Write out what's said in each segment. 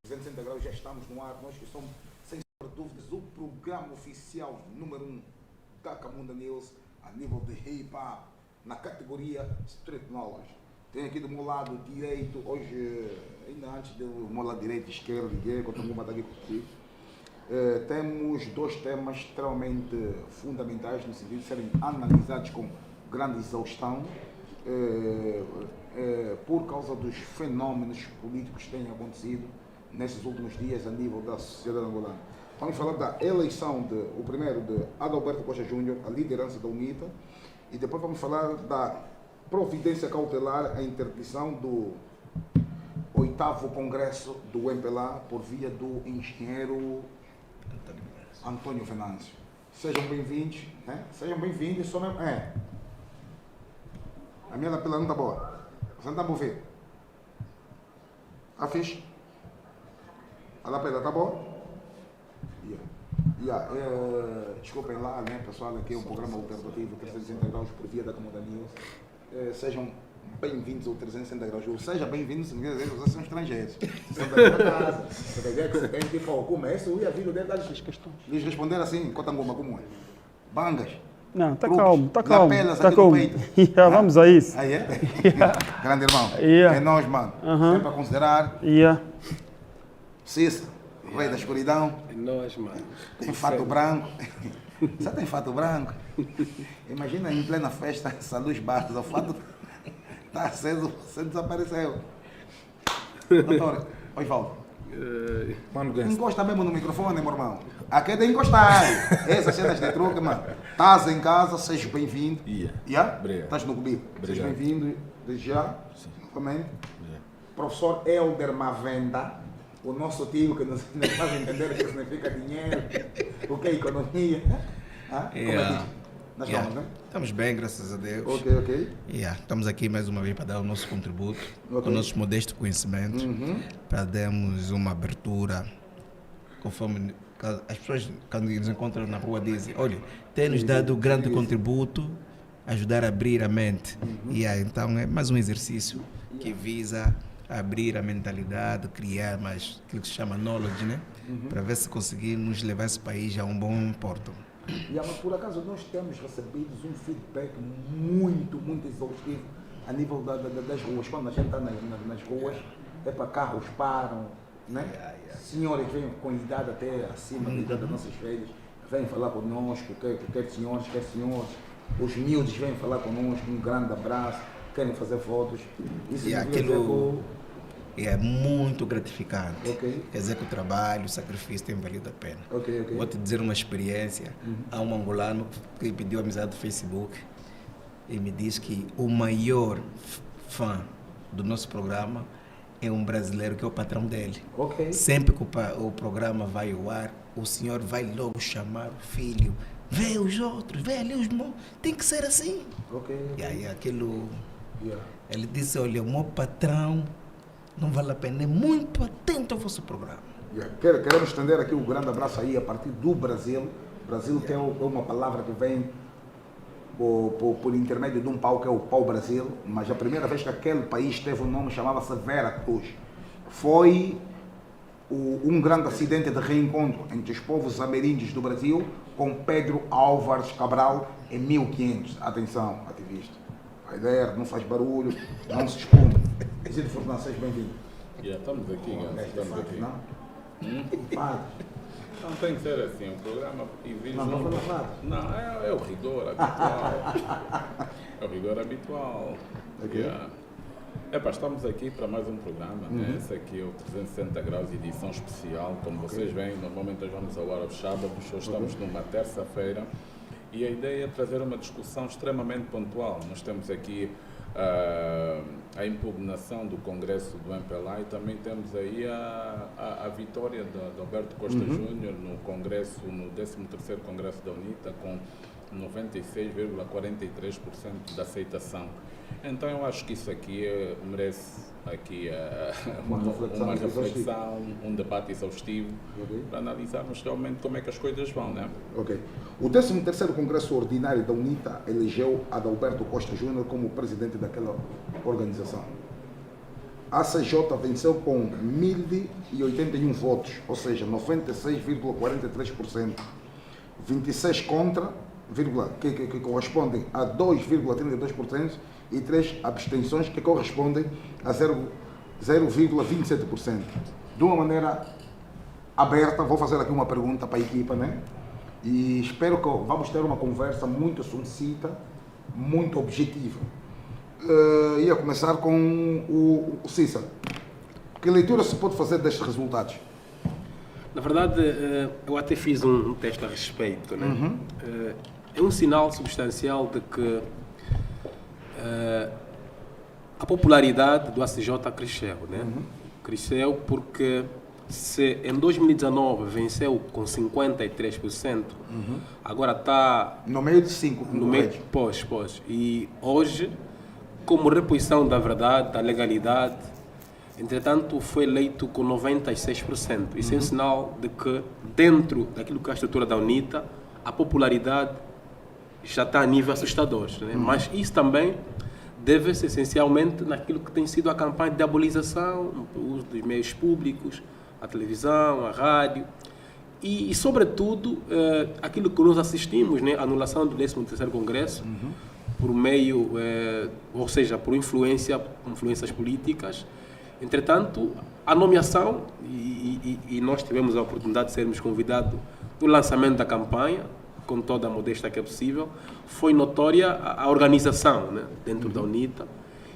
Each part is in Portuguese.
360 graus, já estamos no ar. Nós que somos, sem dúvidas, o programa oficial número 1 da Camunda News a nível de hip hop na categoria Street Knowledge. Tenho aqui do meu lado direito, hoje, ainda antes do meu lado direito e esquerdo, que eu estou aqui contigo. Temos dois temas extremamente fundamentais no sentido de serem analisados com grande exaustão por causa dos fenómenos políticos que têm acontecido nesses últimos dias a nível da sociedade angolana. Vamos falar da eleição, o primeiro de Adalberto Costa Júnior, a liderança da UNITA, e depois vamos falar da providência cautelar à interdição do 8º Congresso do MPLA por via do engenheiro Antônio Venâncio. Sejam bem-vindos, né? Sejam bem-vindos, só mesmo. A minha lapela não está boa. Você não está a ouvir? Está fixe? A lapela está boa? Desculpem lá, né, pessoal, aqui é um programa alternativo 360 graus por via da Camunda News. Sejam bem-vindos ao 360 graus. Ou seja, bem-vindos, vocês são estrangeiros. São da casa. Você tem ideia que você tem que ir para o começo e a vida dele lhes responder assim, Cotangoma, como é? Bangas. Não, tá calmo, tá calmo. Tá calmo. Vamos a isso. Aí é? Grande irmão. É nós, mano. Sempre a considerar. Cícero, o rei da escuridão. É nós, mano. Tem fato branco. Você tem fato branco? Imagina em plena festa, essa luz baixa, o fato está aceso, você desapareceu. Doutor, Osvaldo. Encosta mesmo no microfone, meu irmão. Aqui é de encostar. Essas cenas de truque, mano. Estás em casa, seja bem-vindo. Obrigado. Estás no clube. Seja bem-vindo desde já. Novamente. Professor Helder Mavenda, o nosso tio que nos faz entender que significa dinheiro, o que é economia. Como é que nós estamos, né? Estamos bem, graças a Deus. Ok. Estamos aqui mais uma vez para dar o nosso contributo, com o nosso modesto conhecimento, para darmos uma abertura, conforme as pessoas, quando nos encontram na rua, dizem: olha, tem-nos dado um grande contributo, ajudar a abrir a mente. Então é mais um exercício que visa abrir a mentalidade, criar mais aquilo que se chama knowledge, né? Para ver se conseguimos levar esse país a um bom porto. Mas por acaso nós temos recebido um feedback muito exaustivo a nível das ruas. Quando a gente está nas ruas, carros param, né? Senhores vêm com idade até acima da idade das nossas velhas, vêm falar conosco, quer senhores. Os miúdos vêm falar conosco, um grande abraço, querem fazer fotos. Isso é muito gratificante. Quer dizer que o trabalho, o sacrifício tem valido a pena. Vou te dizer uma experiência. Há um angolano que pediu amizade do Facebook e me diz que o maior fã do nosso programa é um brasileiro que é o patrão dele. Sempre que o programa vai ao ar, o senhor vai logo chamar o filho. Vê os outros, vê ali os irmãos. Tem que ser assim. E aí aquilo... Ele disse: olha, o meu patrão não vale a pena, é muito atento ao vosso programa. Queremos estender aqui um grande abraço aí a partir do Brasil. O Brasil tem uma palavra que vem por intermédio de um pau, que é o pau-brasil, mas a primeira vez que aquele país teve um nome chamava-se Veracruz. Foi um grande acidente de reencontro entre os povos ameríndios do Brasil com Pedro Álvares Cabral em 1500. Atenção, ativista. A ideia não faz barulho, não se esconde. Isidro Fernandes, seja bem-vindo. Estamos aqui, estamos aqui. Não tem que ser assim, o programa exige... Não, é o rigor habitual. É o rigor habitual. Estamos aqui para mais um programa, né? Esse aqui é o 360 graus, edição especial. Como vocês veem, normalmente nós vamos ao ar aos sábados, hoje estamos numa terça-feira. E a ideia é trazer uma discussão extremamente pontual. Nós temos aqui a impugnação do Congresso do MPLA e também temos aí a vitória de Alberto Costa Júnior no Congresso, no 13º Congresso da UNITA, com 96,43% de aceitação. Então eu acho que isso aqui merece aqui uma reflexão, um debate exaustivo, para analisarmos realmente como é que as coisas vão, né? O 13º Congresso Ordinário da UNITA elegeu Adalberto Costa Júnior como presidente daquela organização. A ACJ venceu com 1.081 votos, ou seja, 96,43%. 26 contra, que correspondem a 2,32% e 3 abstenções que correspondem a 0,27%. De uma maneira aberta, vou fazer aqui uma pergunta para a equipa, né? E espero que vamos ter uma conversa muito sucinta, muito objetiva. Ia começar com o Cícero. Que leitura se pode fazer destes resultados? Na verdade, eu até fiz um teste a respeito, né? É um sinal substancial de que a popularidade do ACJ cresceu, né? Cresceu porque se em 2019 venceu com 53%, agora está... No meio de 5%. No meio, pois. E hoje, como reposição da verdade, da legalidade, entretanto, foi eleito com 96%. Isso é um sinal de que, dentro daquilo que é a estrutura da UNITA, a popularidade já está a nível assustador. Né? Mas isso também deve-se essencialmente naquilo que tem sido a campanha de diabolização, o uso dos meios públicos, a televisão, a rádio e sobretudo, aquilo que nós assistimos, né? A anulação do 13º Congresso, por meio, ou seja, por influências políticas. Entretanto, a nomeação, e nós tivemos a oportunidade de sermos convidados no lançamento da campanha, com toda a modéstia que é possível, foi notória a organização, né, dentro da UNITA.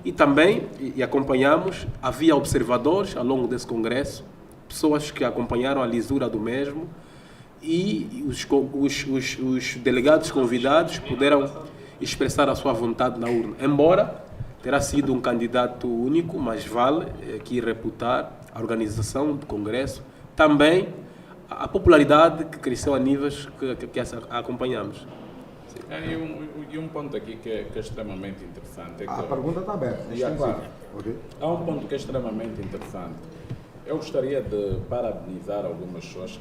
E também, e acompanhamos, havia observadores ao longo desse congresso, pessoas que acompanharam a lisura do mesmo, e os delegados convidados puderam expressar a sua vontade na urna. Embora terá sido um candidato único, mas vale aqui reputar a organização do Congresso, também a popularidade que cresceu a níveis que acompanhamos. E um ponto aqui que é extremamente interessante. A pergunta está aberta. Há um ponto que é extremamente interessante. Eu gostaria de parabenizar algumas pessoas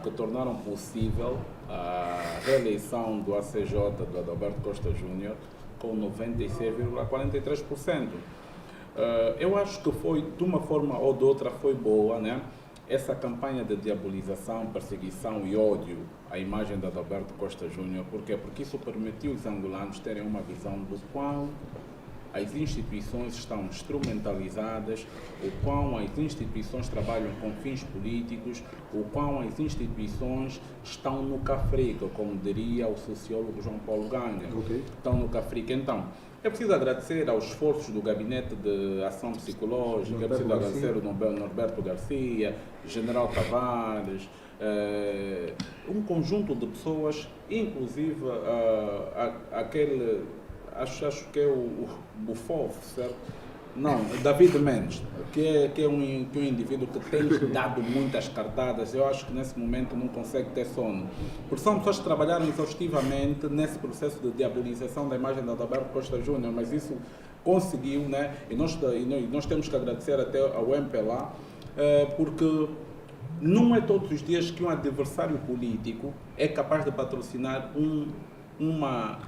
que tornaram possível a reeleição do ACJ, do Adalberto Costa Júnior, com 96,43%. Eu acho que foi, de uma forma ou de outra, foi boa, né? Essa campanha de diabolização, perseguição e ódio à imagem de Adalberto Costa Júnior. Por quê? Porque isso permitiu os angolanos terem uma visão do quão as instituições estão instrumentalizadas, o quão as instituições trabalham com fins políticos, o quão as instituições estão no cafrica, como diria o sociólogo João Paulo Ganga. Estão no cafrica. Então, é preciso agradecer aos esforços do Gabinete de Ação Psicológica, é preciso agradecer o Norberto Garcia, General Tavares, um conjunto de pessoas, inclusive aquele, acho que é o Buffov, certo? Não, David Mendes, que é um indivíduo que tem dado muitas cartadas. Eu acho que nesse momento não consegue ter sono. Porque são pessoas que trabalharam exaustivamente nesse processo de diabolização da imagem de Adalberto Costa Júnior, mas isso conseguiu, né? E nós temos que agradecer até ao MPLA, porque não é todos os dias que um adversário político é capaz de patrocinar uma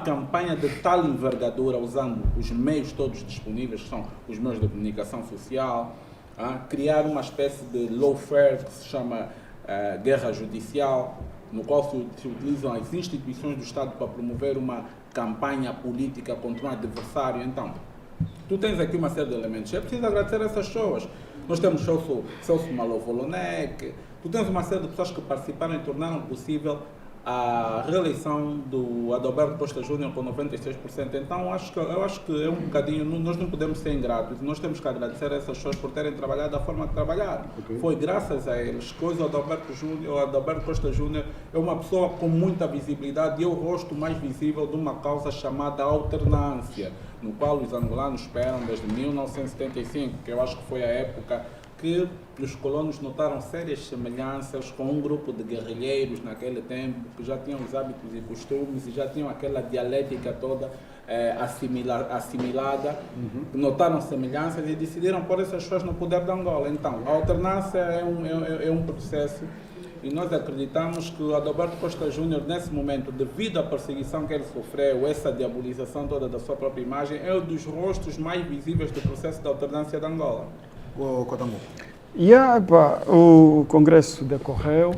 campanha de tal envergadura, usando os meios todos disponíveis, que são os meios de comunicação social, criar uma espécie de lawfare que se chama guerra judicial, no qual se utilizam as instituições do Estado para promover uma campanha política contra um adversário. Então, tu tens aqui uma série de elementos. É preciso agradecer a essas pessoas. Nós temos Celso Malovolonek, tu tens uma série de pessoas que participaram e tornaram possível a reeleição do Adalberto Costa Júnior com 96%. Então, eu acho que é um bocadinho, nós não podemos ser ingratos, nós temos que agradecer a essas pessoas por terem trabalhado da forma que trabalharam. Foi graças a eles que o Adalberto Costa Júnior é uma pessoa com muita visibilidade e é o rosto mais visível de uma causa chamada alternância, no qual os angolanos esperam desde 1975, que eu acho que foi a época que os colonos notaram sérias semelhanças com um grupo de guerrilheiros naquele tempo, que já tinham os hábitos e costumes e já tinham aquela dialética toda assimilada, notaram semelhanças e decidiram pôr essas pessoas no poder de Angola. Então, a alternância é um processo E nós acreditamos que o Adalberto Costa Júnior, nesse momento, devido à perseguição que ele sofreu, essa diabolização toda da sua própria imagem, é um dos rostos mais visíveis do processo de alternância de Angola. Cotambu. O Congresso decorreu,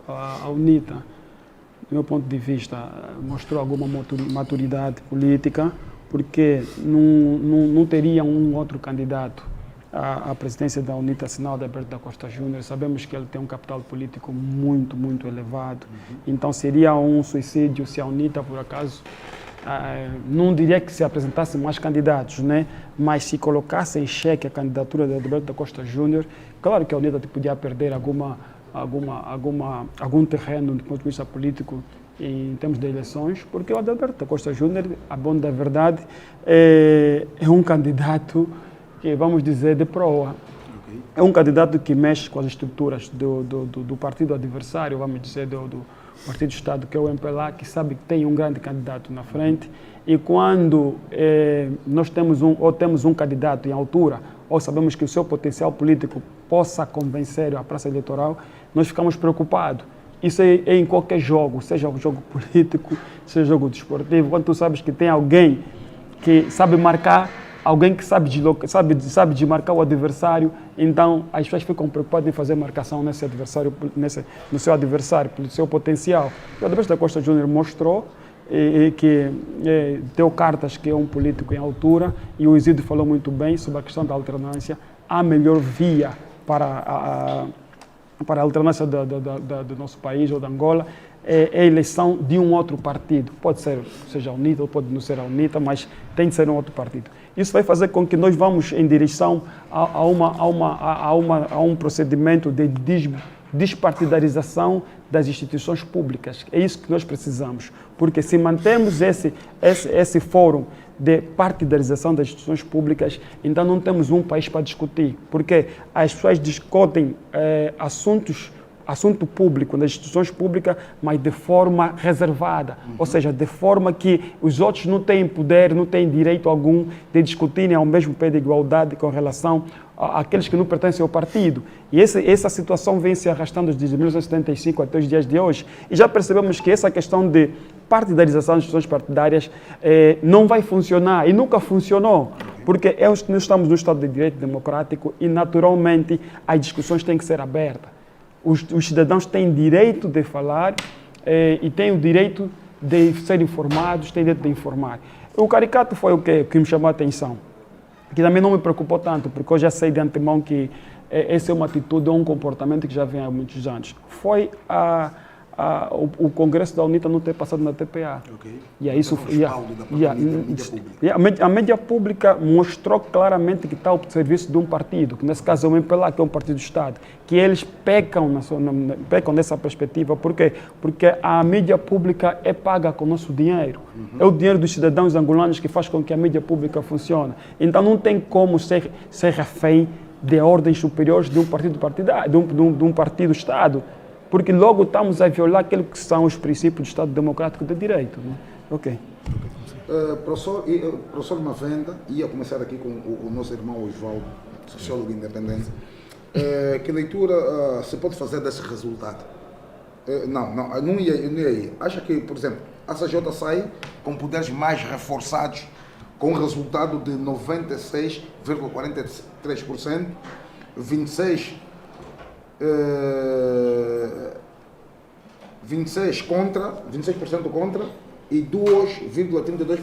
a UNITA, do meu ponto de vista, mostrou alguma maturidade política, porque não teria um outro candidato à presidência da UNITA senão Adalberto da Costa Júnior. Sabemos que ele tem um capital político muito, muito elevado. Então seria um suicídio se a UNITA, por acaso, não diria que se apresentassem mais candidatos, né? Mas se colocasse em xeque a candidatura de Adalberto da Costa Júnior, claro que a UNITA podia perder algum terreno do ponto de vista político em termos de eleições, porque o Adalberto da Costa Júnior, a bom da verdade, é um candidato que, vamos dizer, de proa. Okay. É um candidato que mexe com as estruturas do partido adversário, vamos dizer, do Partido do Estado, que é o MPLA, que sabe que tem um grande candidato na frente, e quando nós temos um candidato em altura, ou sabemos que o seu potencial político possa convencer a praça eleitoral, nós ficamos preocupados. Isso é em qualquer jogo, seja um jogo político, seja um jogo desportivo, quando tu sabes que tem alguém que sabe marcar, alguém que sabe de marcar o adversário, então as pessoas ficam preocupadas em fazer marcação nesse adversário, no seu adversário, pelo seu potencial. O Adalberto da Costa Júnior mostrou que deu cartas que é um político em altura, e o Isidro falou muito bem sobre a questão da alternância. A melhor via para a alternância do nosso país ou da Angola é a eleição de um outro partido. Pode ser, seja a UNITA, ou pode não ser a UNITA, mas tem de ser um outro partido. Isso vai fazer com que nós vamos em direção a um procedimento de despartidarização das instituições públicas. É isso que nós precisamos, porque se mantermos esse fórum de partidarização das instituições públicas, então não temos um país para discutir, porque as pessoas discutem assunto público nas instituições públicas, mas de forma reservada, ou seja, de forma que os outros não têm poder, não têm direito algum de discutirem ao mesmo pé de igualdade com relação àqueles que não pertencem ao partido. E essa situação vem se arrastando desde 1975 até os dias de hoje, e já percebemos que essa questão de partidarização das instituições partidárias não vai funcionar, e nunca funcionou, porque nós estamos num Estado de Direito democrático e, naturalmente, as discussões têm que ser abertas. Os cidadãos têm direito de falar e têm o direito de ser informados, têm direito de informar. O caricato foi o que me chamou a atenção, que também não me preocupou tanto, porque eu já sei de antemão que essa é uma atitude ou um comportamento que já vem há muitos anos. Foi o Congresso da UNITA não ter passado na TPA. Okay. E a isso a mídia pública mostrou claramente que está ao serviço de um partido, que nesse caso é o MPLA, que é um partido do Estado, que eles pecam nessa perspectiva. Por quê? Porque a mídia pública é paga com o nosso dinheiro. É o dinheiro dos cidadãos angolanos que faz com que a mídia pública funcione. Então não tem como ser refém de ordens superiores de um partido partidário, de um partido-Estado, porque logo estamos a violar aquilo que são os princípios do Estado Democrático de Direito. Né? Ok. Professor Mavenda, ia começar aqui com o nosso irmão Osvaldo, sociólogo independente. Que leitura se pode fazer desse resultado? Não ia aí. Acha que, por exemplo, a CJ sai com poderes mais reforçados, com um resultado de 96,43%, 26% contra e 2,32%.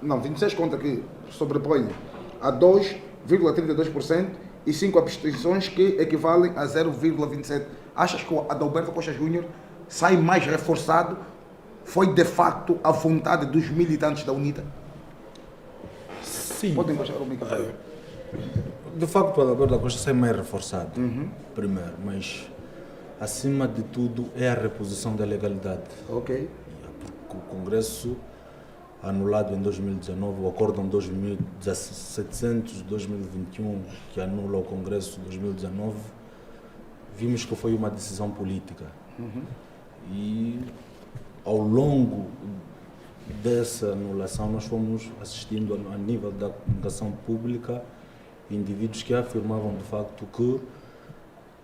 Não, 26 contra que sobrepõe a 2,32% e 5 abstenções que equivalem a 0,27%. Achas que o Adalberto Costa Júnior sai mais reforçado? Foi de facto a vontade dos militantes da UNITA? Sim. Podem baixar o microfone. De facto, o Adalberto da Costa sai mais reforçado, primeiro, mas acima de tudo é a reposição da legalidade. Ok. Porque o Congresso anulado em 2019, o Acórdão 700-2021, que anula o Congresso 2019, vimos que foi uma decisão política. E ao longo dessa anulação nós fomos assistindo a nível da comunicação pública indivíduos que afirmavam de facto que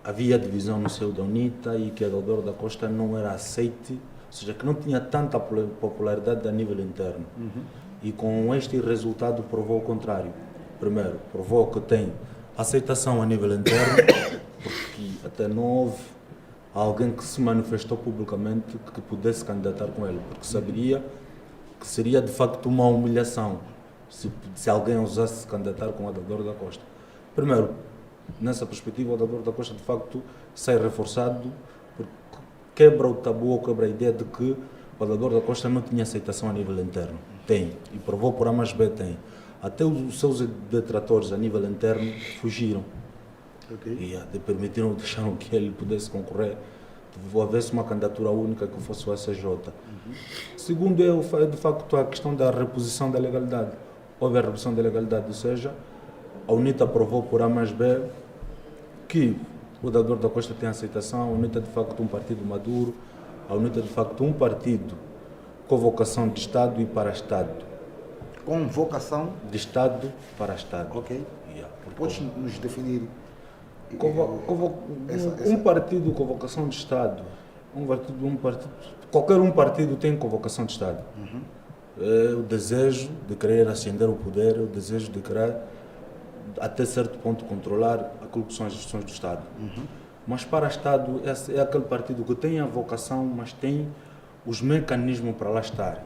havia divisão no seio da UNITA e que Adalberto da Costa não era aceite, ou seja, que não tinha tanta popularidade a nível interno. E com este resultado provou o contrário. Primeiro, provou que tem aceitação a nível interno, porque até não houve alguém que se manifestou publicamente que pudesse candidatar com ele, porque saberia que seria de facto uma humilhação se alguém ousasse se candidatar com Adalberto da Costa. Primeiro, nessa perspectiva, o Adalberto da Costa de facto sai reforçado, porque quebra o tabu ou quebra a ideia de que o Adalberto da Costa não tinha aceitação a nível interno. Tem, e provou por A mais B, tem. Até os seus detratores a nível interno fugiram. E permitiram, deixaram que ele pudesse concorrer, houvesse uma candidatura única que fosse o SJ. Segundo é de facto a questão da reposição da legalidade. Houve a reposição da legalidade, ou seja, a UNITA provou por A mais B que o Adalberto da Costa tem aceitação, a UNITA de facto um partido maduro, a UNITA de facto um partido com vocação de Estado e para Estado. Com vocação? De Estado para Estado. Ok. Podes nos definir? Um partido com vocação de Estado, qualquer partido tem convocação de Estado. É o desejo de querer ascender o poder, o desejo de querer, até certo ponto, controlar aquilo que são as instituições do Estado. Mas para o Estado é aquele partido que tem a vocação, mas tem os mecanismos para lá estar.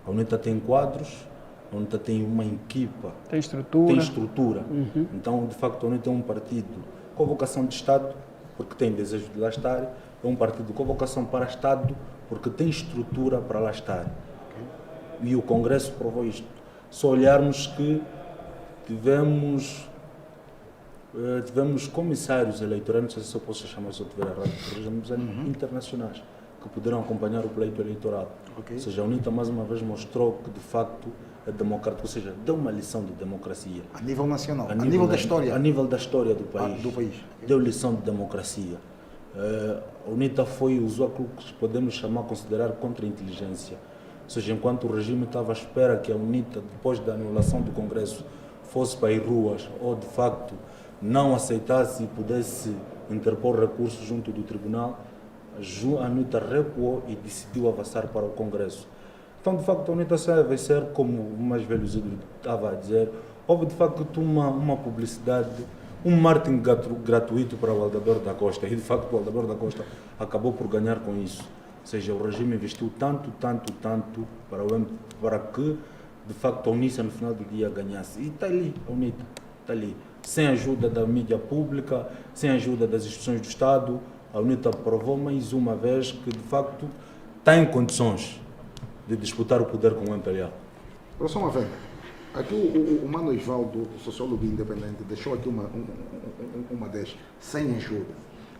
A UNITA tem quadros, a UNITA tem uma equipa, tem estrutura. Então, de facto, a UNITA é um partido com vocação de Estado, porque tem desejo de lá estar, é um partido com vocação para Estado, porque tem estrutura para lá estar. E o Congresso provou isto. Só olharmos que tivemos comissários eleitorais, não sei se eu posso chamar, se eu estiver errado, internacionais, que poderão acompanhar o pleito eleitoral. Ou seja, a UNITA mais uma vez mostrou que de facto é democrático, ou seja, deu uma lição de democracia. A nível nacional, a nível da história. A nível da história do país. Deu lição de democracia. A UNITA usou aquilo que podemos considerar contra-inteligência. Ou seja, enquanto o regime estava à espera que a UNITA, depois da anulação do Congresso, fosse para as ruas ou de facto não aceitasse e pudesse interpor recursos junto do tribunal, a UNITA recuou e decidiu avançar para o Congresso. Então, de facto, a UNITA vai ser, como o mais velho Zílio estava a dizer, houve de facto uma publicidade, um marketing gratuito para o Adalberto da Costa. E de facto o Adalberto da Costa acabou por ganhar com isso. Ou seja, o regime investiu tanto para que de facto a UNITA no final do dia ganhasse. E está ali, a UNITA, está ali. Sem a ajuda da mídia pública, sem a ajuda das instituições do Estado, a UNITA provou mais uma vez que de facto está em condições de disputar o poder com o MPLA. Professor Mavena, aqui o Mano Osvaldo, sociólogo independente, deixou aqui uma deixa, sem ajuda.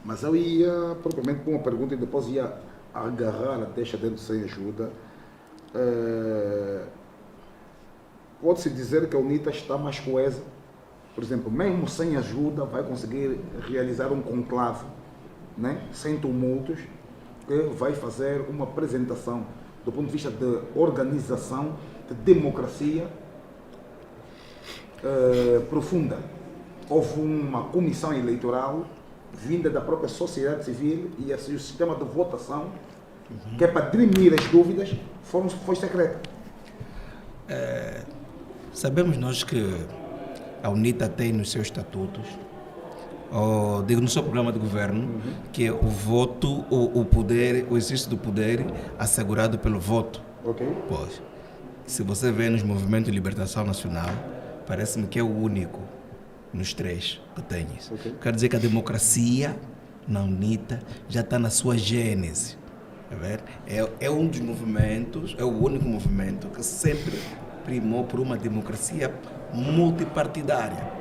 Mas eu ia propriamente com uma pergunta e depois ia agarrar a deixa dele sem ajuda. Pode-se dizer que a UNITA está mais coesa? Por exemplo, mesmo sem ajuda, vai conseguir realizar um conclave, né, sem tumultos, que vai fazer uma apresentação do ponto de vista de organização, de democracia profunda. Houve uma comissão eleitoral vinda da própria sociedade civil e assim, o sistema de votação, que é para dirimir as dúvidas, foi secreto. Sabemos nós que a UNITA tem nos seus estatutos, no seu programa de governo, que é o voto, o poder, o exercício do poder assegurado pelo voto. Pois, se você vê nos movimentos de libertação nacional, parece-me que é o único nos três que tem isso. Quer dizer que a democracia na UNITA já está na sua gênese. É um dos movimentos, é o único movimento que sempre primou por uma democracia multipartidária.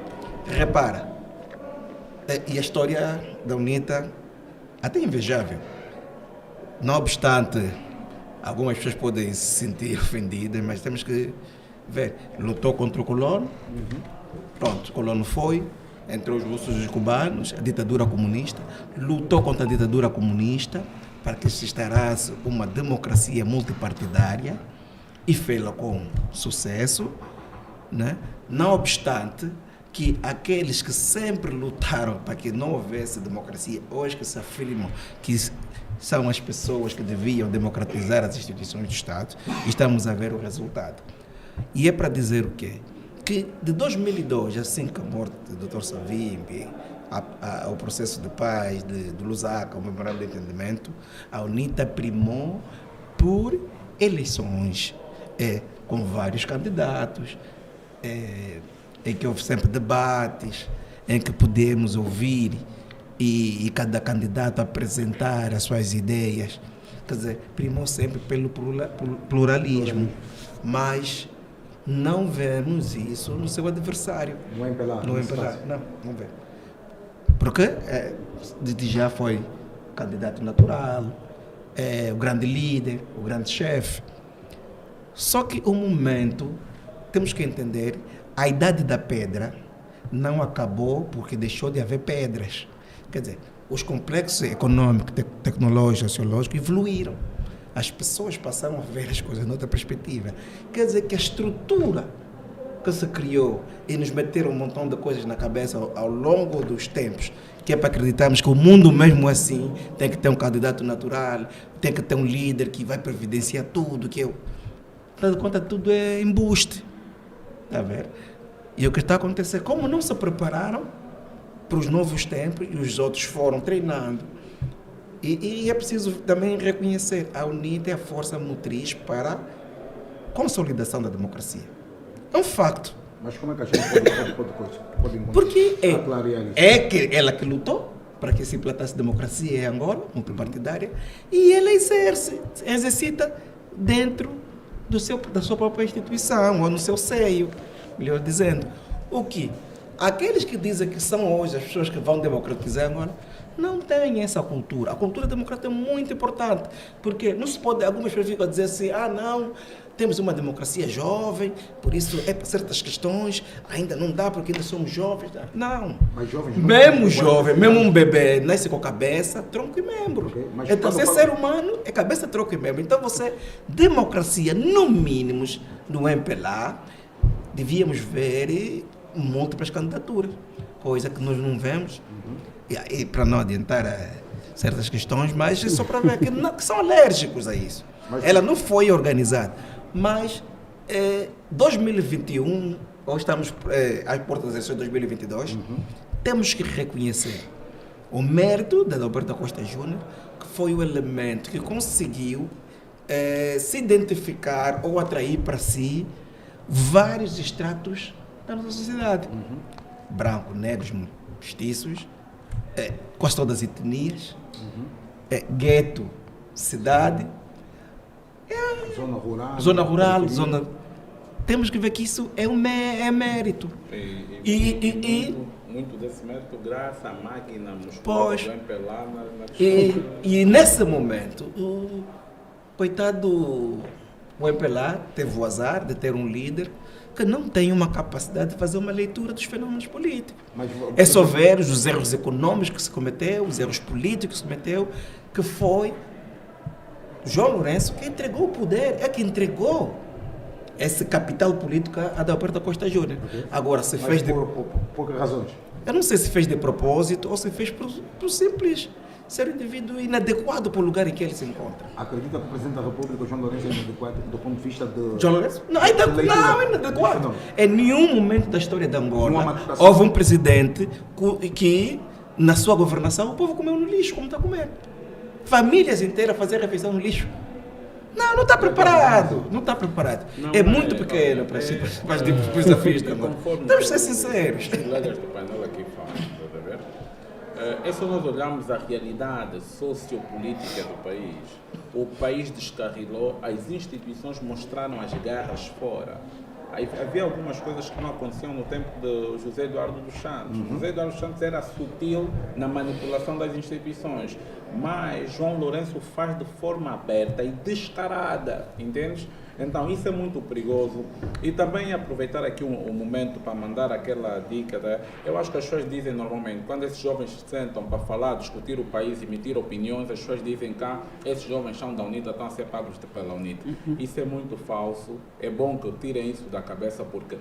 Repara, e a história da UNITA até é invejável. Não obstante, algumas pessoas podem se sentir ofendidas, mas temos que ver. Lutou contra o colono, pronto, o colono foi, entre os russos e os cubanos, a ditadura comunista, lutou contra a ditadura comunista para que se instaurasse uma democracia multipartidária e fez-la com sucesso, né? Não obstante, que aqueles que sempre lutaram para que não houvesse democracia, hoje que se afirmam que são as pessoas que deviam democratizar as instituições do Estado, estamos a ver o resultado. E é para dizer o quê? Que de 2002, assim que a morte do Dr. Savimbi, o processo de paz do Lusaka, o memorando de entendimento, a UNITA primou por eleições, com vários candidatos, em que houve sempre debates, em que podemos ouvir e cada candidato apresentar as suas ideias. Quer dizer, primou sempre pelo pluralismo, mas não vemos isso no seu adversário. No MPLA? No MPLA, não vemos. Porque já foi candidato natural, o grande líder, o grande chefe. Só que o momento, temos que entender, a idade da pedra não acabou porque deixou de haver pedras. Quer dizer, os complexos econômicos, tecnológicos, sociológicos evoluíram. As pessoas passaram a ver as coisas noutra perspectiva. Quer dizer que a estrutura que se criou e nos meteram um montão de coisas na cabeça ao longo dos tempos, que é para acreditarmos que o mundo mesmo assim tem que ter um candidato natural, tem que ter um líder que vai providenciar tudo, afinal de contas tudo é embuste. Está a ver? E o que está a acontecer, como não se prepararam para os novos tempos e os outros foram treinando. E é preciso também reconhecer, a UNITA é a força motriz para a consolidação da democracia. É um facto. Mas como é que a gente pode porque é que ela que lutou para que se implantasse democracia em Angola, multipartidária, e ela exercita dentro da sua própria instituição, ou no seu seio, melhor dizendo. O que? Aqueles que dizem que são hoje as pessoas que vão democratizar Angola, não têm essa cultura. A cultura democrática é muito importante, porque não se pode, algumas pessoas ficam a dizer assim, não, temos uma democracia jovem, por isso é para certas questões, ainda não dá porque ainda somos jovens. Não. Mas jovens mesmo jovem, mesmo um bebê, nasce com cabeça, tronco e membro. Okay. Então, você é ser humano, é cabeça, tronco e membro. Então, democracia, no mínimo, no MPLA, devíamos ver múltiplas candidaturas, coisa que nós não vemos. E para não adiantar certas questões, mas é só para ver que são alérgicos a isso. Ela não foi organizada. Mas 2021, ou estamos às portas das eleições de 2022, temos que reconhecer o mérito da Adalberto Costa Júnior, que foi o elemento que conseguiu se identificar ou atrair para si vários estratos da nossa sociedade. Branco, negros, mestiços, quase todas as etnias, gueto, cidade, zona rural, temos que ver que isso é mérito. Muito desse mérito graças à máquina muscular do MPLA e nesse momento, o coitado, o MPLA teve o azar de ter um líder que não tem uma capacidade de fazer uma leitura dos fenômenos políticos. É só ver os erros econômicos que se cometeu, os erros políticos que se cometeu, que foi João Lourenço que entregou o poder, que entregou esse capital político a Adalberto Costa Júnior. Agora, se fez por que razões? Eu não sei se fez de propósito ou se fez por simples ser um indivíduo inadequado para o lugar em que ele se encontra. Acredita que o Presidente da República, João Lourenço, é inadequado do ponto de vista de... João Lourenço? Não, é inadequado. Em nenhum momento da história de Angola houve um presidente que, na sua governação, o povo comeu no lixo, como está comendo. Famílias inteiras fazer refeição no lixo. Não está preparado. Não está preparado. É muito pequeno para os desafios da Angola. Vamos ser sinceros. Os colegas do painel aqui falam, está a ver? É só nós olharmos a realidade sociopolítica do país. O país descarrilou, as instituições mostraram as garras fora. Havia algumas coisas que não aconteciam no tempo de José Eduardo dos Santos. José Eduardo dos Santos era sutil na manipulação das instituições, mas João Lourenço faz de forma aberta e descarada, entendes? Então isso é muito perigoso. E também aproveitar aqui um momento para mandar aquela dica, né? Eu acho que as pessoas dizem normalmente, quando esses jovens se sentam para falar, discutir o país, emitir opiniões, as pessoas dizem que esses jovens são da UNITA, estão a ser pagos pela UNITA. Isso é muito falso. É bom que tirem isso da cabeça, porque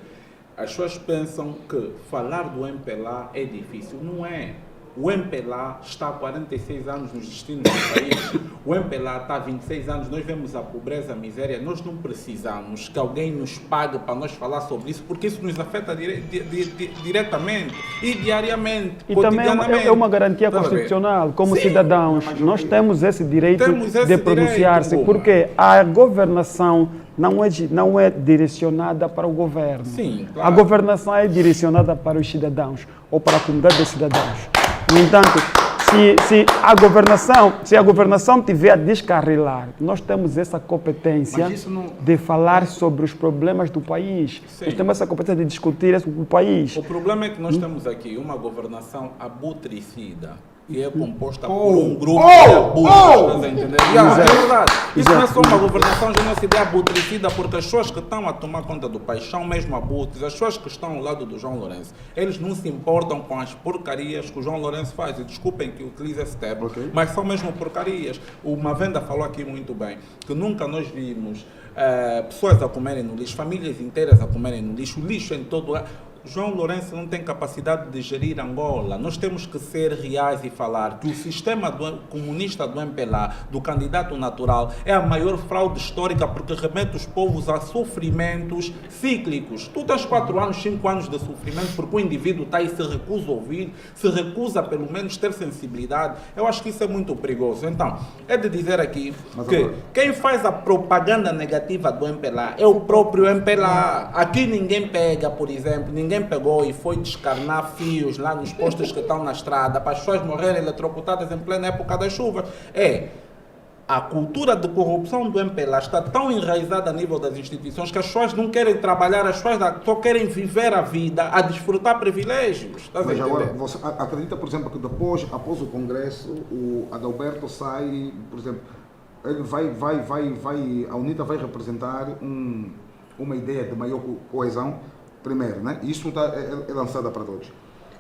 as pessoas pensam que falar do MPLA é difícil. Não é. O MPLA está há 46 anos nos destinos do país. O MPLA está há 26 anos. Nós vemos a pobreza, a miséria. Nós não precisamos que alguém nos pague para nós falar sobre isso, porque isso nos afeta diretamente e diariamente, e também é uma garantia constitucional. Como cidadãos, nós temos esse direito de pronunciar-se, porque a governação não é direcionada para o governo. Sim, claro. A governação é direcionada para os cidadãos ou para a comunidade de cidadãos. No entanto, se a governação tiver a descarrilar, nós temos essa competência de falar sobre os problemas do país. Sim. Nós temos essa competência de discutir isso com o país. O problema é que nós temos aqui uma governação abutricida, que é composta por um grupo de abutres, é verdade. Isso não é só uma governação genocida, é abutricida, porque as pessoas que estão a tomar conta do país são mesmo abutres. As pessoas que estão ao lado do João Lourenço, eles não se importam com as porcarias que o João Lourenço faz. E desculpem que utilize esse termo, mas são mesmo porcarias. O Mavenda falou aqui muito bem, que nunca nós vimos pessoas a comerem no lixo, famílias inteiras a comerem no lixo, o lixo em todo lado. João Lourenço não tem capacidade de gerir Angola. Nós temos que ser reais e falar que o sistema comunista do MPLA, do candidato natural, é a maior fraude histórica, porque remete os povos a sofrimentos cíclicos. Tu tens 4 anos, 5 anos de sofrimento porque o indivíduo está e se recusa a ouvir, se recusa pelo menos ter sensibilidade. Eu acho que isso é muito perigoso. Então, é de dizer aqui que quem faz a propaganda negativa do MPLA é o próprio MPLA. Aqui ninguém pega, por exemplo, ninguém pegou e foi descarnar fios lá nos postos que estão na estrada para as pessoas morrerem eletrocutadas em plena época das chuvas. A cultura de corrupção do MPLA está tão enraizada a nível das instituições que as pessoas não querem trabalhar, as pessoas só querem viver a vida, a desfrutar privilégios. Mas agora, você acredita, por exemplo, que depois, após o Congresso, o Adalberto sai, por exemplo, ele a UNITA vai representar uma ideia de maior coesão? Primeiro, né? Isso é lançado para todos.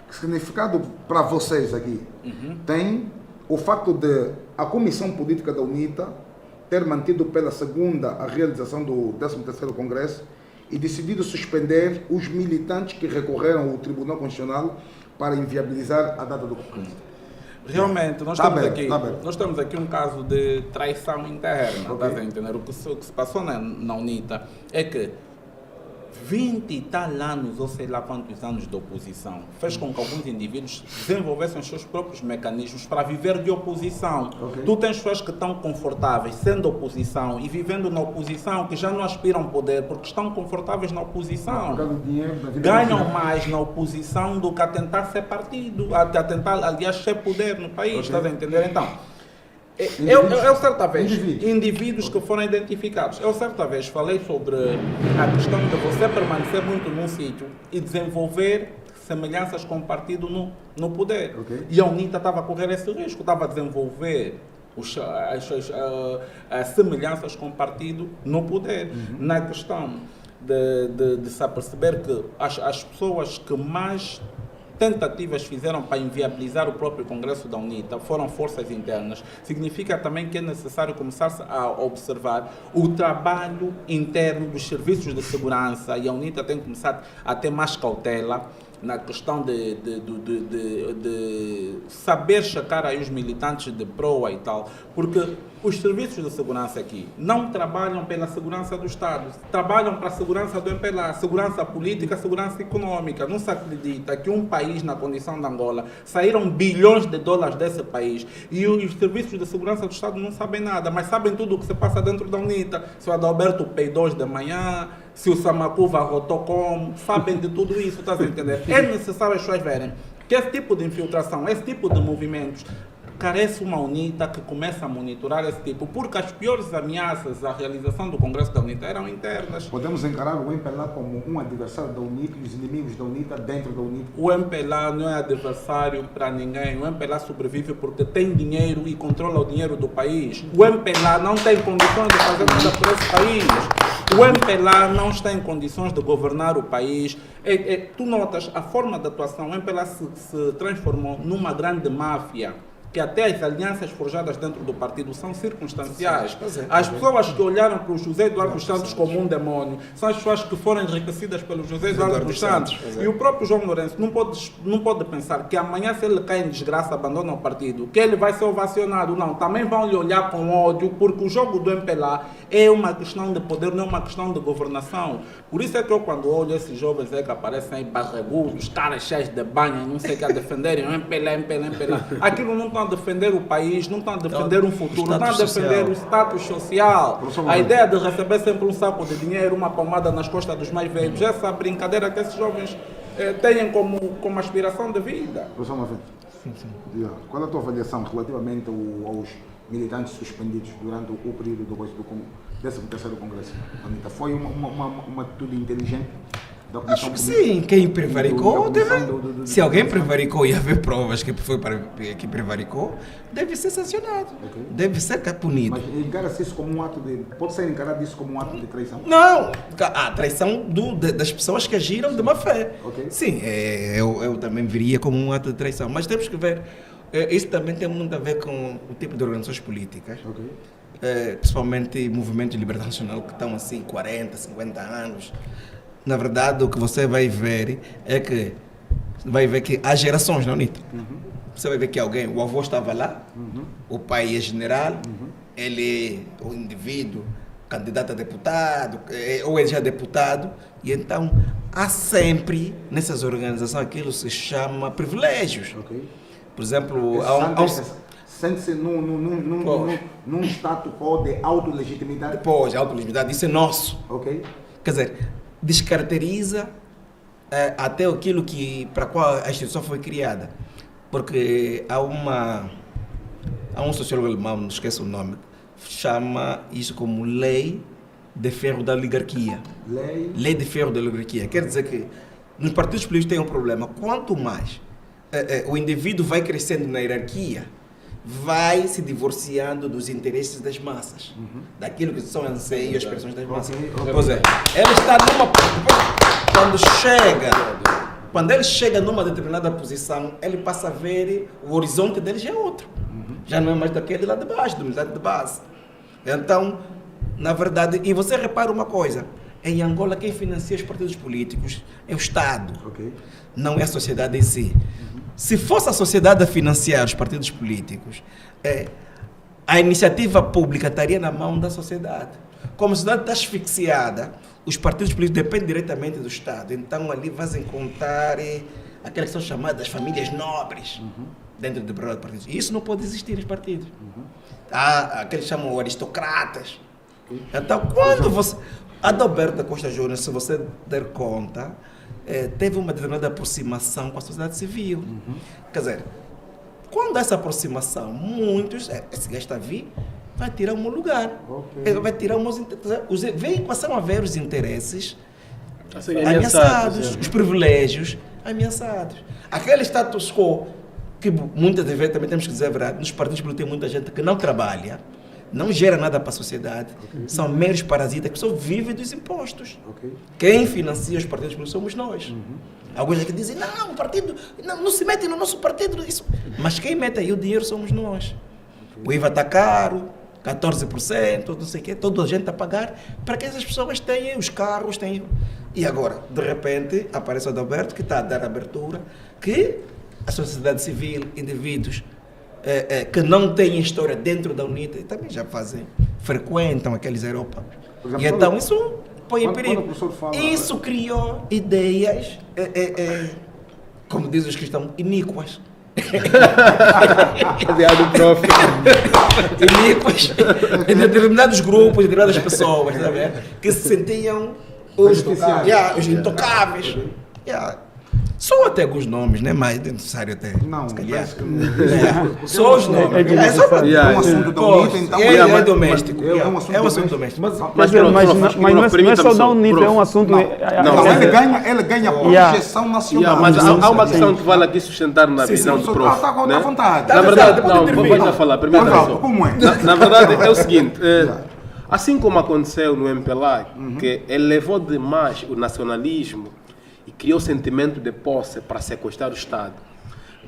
Que significado para vocês aqui tem o facto de a Comissão Política da UNITA ter mantido pela segunda a realização do 13º Congresso e decidido suspender os militantes que recorreram ao Tribunal Constitucional para inviabilizar a data do Congresso? Realmente, nós temos aqui um caso de traição interna. Estás a entender? O que se passou na UNITA é que 20 e tal anos, ou sei lá quantos anos de oposição, fez com que alguns indivíduos desenvolvessem os seus próprios mecanismos para viver de oposição. Tu tens pessoas que estão confortáveis sendo oposição e vivendo na oposição, que já não aspiram poder porque estão confortáveis na oposição. Ganham mais na oposição do que a tentar ser partido, a tentar, aliás, ser poder no país. Estás a entender? Então, eu certa vez, indivíduos que foram identificados, eu certa vez falei sobre a questão de você permanecer muito num sítio e desenvolver semelhanças com o partido no poder. E a UNITA estava a correr esse risco, estava a desenvolver as semelhanças com o partido no poder. Na questão de se aperceber que as pessoas que mais tentativas fizeram para inviabilizar o próprio Congresso da UNITA foram forças internas. Significa também que é necessário começar a observar o trabalho interno dos serviços de segurança, e a UNITA tem que começar a ter mais cautela na questão de saber checar aí os militantes de proa e tal, porque os serviços de segurança aqui não trabalham pela segurança do Estado, trabalham para a segurança do MPLA, segurança política, segurança econômica. Não se acredita que um país na condição de Angola saíram bilhões de dólares desse país e os serviços de segurança do Estado não sabem nada, mas sabem tudo o que se passa dentro da UNITA. Se o Adalberto peidou de manhã, se o Samacuva arrotou como, sabem de tudo isso, estás a entender? É necessário as pessoas verem que esse tipo de infiltração, esse tipo de movimentos, carece uma UNITA que comece a monitorar esse tipo, porque as piores ameaças à realização do Congresso da UNITA eram internas. Podemos encarar o MPLA como um adversário da UNITA e os inimigos da UNITA dentro da UNITA? O MPLA não é adversário para ninguém. O MPLA sobrevive porque tem dinheiro e controla o dinheiro do país. O MPLA não tem condições de fazer nada por esse país. O MPLA não está em condições de governar o país. Tu notas a forma de atuação. O MPLA se transformou numa grande máfia que até as alianças forjadas dentro do partido são circunstanciais. As pessoas que olharam para o José Eduardo dos Santos como um demônio são as pessoas que foram enriquecidas pelo José Eduardo dos Santos. E o próprio João Lourenço não pode pensar que amanhã, se ele cai em desgraça, abandona o partido, que ele vai ser ovacionado. Não, também vão lhe olhar com ódio, porque o jogo do MPLA é uma questão de poder, não é uma questão de governação. Por isso é que eu, quando olho esses jovens que aparecem aí barrigudos, caras cheios de banha, não sei o que, a defenderem o MPLA, aquilo não está a defender o país, não está a defender um futuro, não está a defender o status social. A ideia de receber sempre um saco de dinheiro, uma palmada nas costas dos mais velhos, essa brincadeira que esses jovens têm como aspiração de vida. Professor Mavente, qual é a tua avaliação relativamente aos militantes suspendidos durante o período do 13º Congresso? Anitta, foi uma atitude inteligente? Acho que sim, quem prevaricou, se alguém prevaricou e haver provas que que prevaricou, deve ser sancionado, deve ser punido. Mas encara-se isso como um ato de... Pode ser encarado isso como um ato de traição? Não, a traição das pessoas que agiram de má fé. Sim, eu também veria como um ato de traição, mas temos que ver, isso também tem muito a ver com o tipo de organizações políticas. Principalmente movimentos de liberdade nacional que estão assim 40, 50 anos. Na verdade, o que você vai ver é que há gerações, não, Anitta? Você vai ver que o avô estava lá, o pai é general, ele é o indivíduo candidato a deputado, ou ele já é deputado, e então há sempre nessas organizações aquilo que se chama privilégios. Por exemplo, sente-se num status quo de autolegitimidade? Pois, autolegitimidade, isso é nosso. Quer dizer, descaracteriza até aquilo para qual a instituição foi criada. Porque há um sociólogo alemão, não esqueço o nome, chama isso como lei de ferro da oligarquia. Lei de ferro da oligarquia. Quer dizer que nos partidos políticos tem um problema. Quanto mais o indivíduo vai crescendo na hierarquia, vai se divorciando dos interesses das massas, daquilo que são anseios e expressões das massas. Pois é, ele está quando ele chega numa determinada posição, ele passa a ver o horizonte dele já é outro. Já não é mais daquele lá de baixo, do militante de base. Então, na verdade, e você repara uma coisa, em Angola quem financia os partidos políticos é o Estado, não é a sociedade em si. Se fosse a sociedade a financiar os partidos políticos, a iniciativa pública estaria na mão da sociedade. Como a sociedade está asfixiada, os partidos políticos dependem diretamente do Estado. Então ali vais encontrar aquelas que são chamadas famílias nobres dentro do partido. E isso não pode existir nos partidos. Há aqueles que chamam aristocratas. Então quando você... Adalberto Costa Júnior, se você der conta, teve uma determinada aproximação com a sociedade civil. Quer dizer, quando essa aproximação, muitos, esse gajo está a vir, vai tirar o meu lugar. Ele vai tirar os interesses. Passaram a ver os interesses ameaçados, os privilégios ameaçados. Aquele status quo, que muitas vezes também temos que dizer a verdade, nos partidos políticos tem muita gente que não trabalha, não gera nada para a sociedade, são meros parasitas que só vivem dos impostos. Quem financia os partidos políticos somos nós. Alguns aqui dizem, não, o partido não se mete no nosso partido. Isso. Mas quem mete aí o dinheiro somos nós. O IVA está caro, 14%, não sei o quê, toda a gente está a pagar para que essas pessoas tenham os carros, tenham... E agora, de repente, aparece o Adalberto que está a dar abertura, que a sociedade civil, indivíduos que não têm história dentro da UNITA também já frequentam aqueles Europa. E então isso põe em perigo. Isso criou ideias, como dizem os cristãos, iníquas. Iníquas em determinados grupos, em determinadas pessoas, que se sentiam os intocáveis. Só até alguns nomes, né? Mas é necessário até. Não, se calhar. Só os nomes. É um assunto da UNITA, então. É doméstico. É um assunto doméstico. Mas não é só da UNITA, é um assunto. Ele ganha projeção nacional. Mas há uma questão que vale aqui sustentar na visão do prof. Está à vontade. Na verdade, não, vou falar. Como é? Na verdade, é o seguinte. Assim como aconteceu no MPLA, que elevou demais o nacionalismo e criou sentimento de posse para sequestrar o Estado.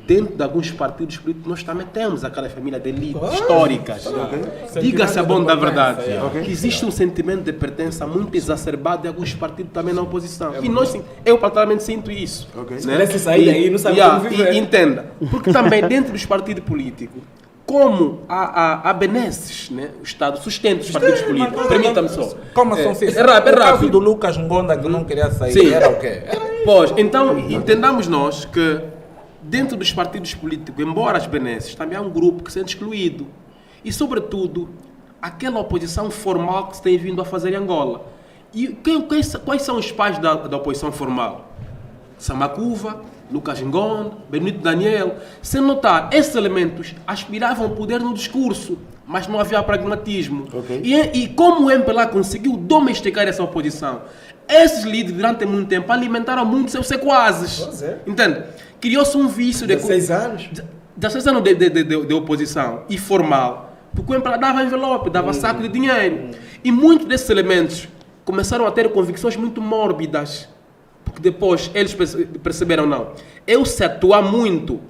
dentro de alguns partidos políticos nós também temos aquela família de elites históricas. Diga-se a bom da verdade, que existe um sentimento de pertença muito exacerbado em alguns partidos também na oposição. E nós, eu particularmente sinto isso. Né? Se sair daí, não sabe como viver. Entenda, porque também dentro dos partidos políticos, como há benesses, né? O Estado sustenta os partidos políticos. Permita-me só. Como são É rápido. O caso do Lucas Ngonda, que não queria sair, Sim. era o quê? Pois, então, entendamos nós que dentro dos partidos políticos, embora as benesses, também há um grupo que se sente excluído. E, sobretudo, aquela oposição formal que se tem vindo a fazer em Angola. E quais são os pais da oposição formal? Samakuva, Lucas Ngonda, Benito Daniel. Se notar, esses elementos aspiravam ao poder no discurso, mas não havia pragmatismo. E como o MPLA conseguiu domesticar essa oposição? Esses líderes, durante muito tempo, alimentaram muito seus sequazes. Entende? Criou-se um vício de 16 anos. 16 anos de oposição e formal, porque o MPLA dava envelope, dava saco de dinheiro. E muitos desses elementos começaram a ter convicções muito mórbidas, porque depois eles perceberam, não, eu se atuar muito,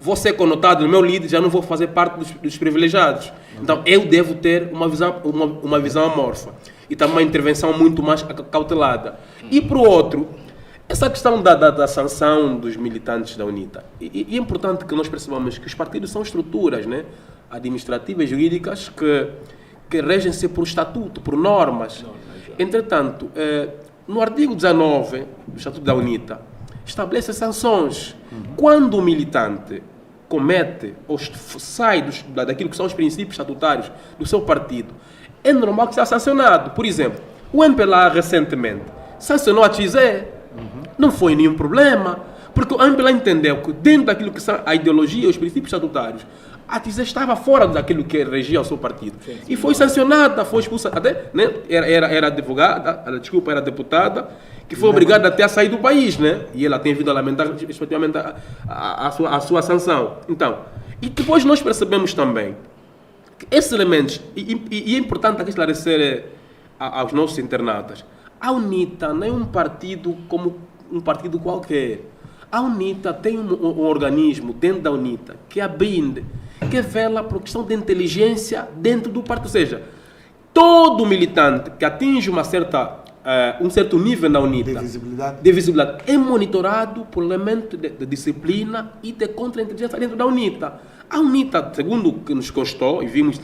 vou ser conotado no meu líder, já não vou fazer parte dos privilegiados. Então eu devo ter uma visão amorfa e também uma intervenção muito mais cautelada. E para o outro, essa questão da sanção dos militantes da UNITA, e é importante que nós percebamos que os partidos são estruturas, né, administrativas e jurídicas que regem-se por estatuto, por normas. Entretanto, no artigo 19 do Estatuto da UNITA, estabelece sanções. Quando o militante comete ou sai daquilo que são os princípios estatutários do seu partido, é normal que seja sancionado. Por exemplo, o MPLA recentemente sancionou a XE. Não foi nenhum problema, porque o MPLA entendeu que dentro daquilo que são a ideologia, os princípios estatutários, a XE estava fora daquilo que regia o seu partido. E foi sancionada, foi expulsa, até, né? Era advogada, era deputada, que foi obrigada até a sair do país, né? E ela tem vindo a lamentar, respectivamente, a sua sanção. Então, e depois nós percebemos também que esses elementos, e é importante aqui esclarecer aos nossos internautas, a UNITA não é um partido como um partido qualquer. A UNITA tem um organismo dentro da UNITA, que é a BIND, que vela por questão de inteligência dentro do partido. Ou seja, todo militante que atinge um certo nível na UNITA de visibilidade é monitorado por elementos de disciplina e de contra-inteligência dentro da UNITA. A UNITA, segundo o que nos constou, e vimos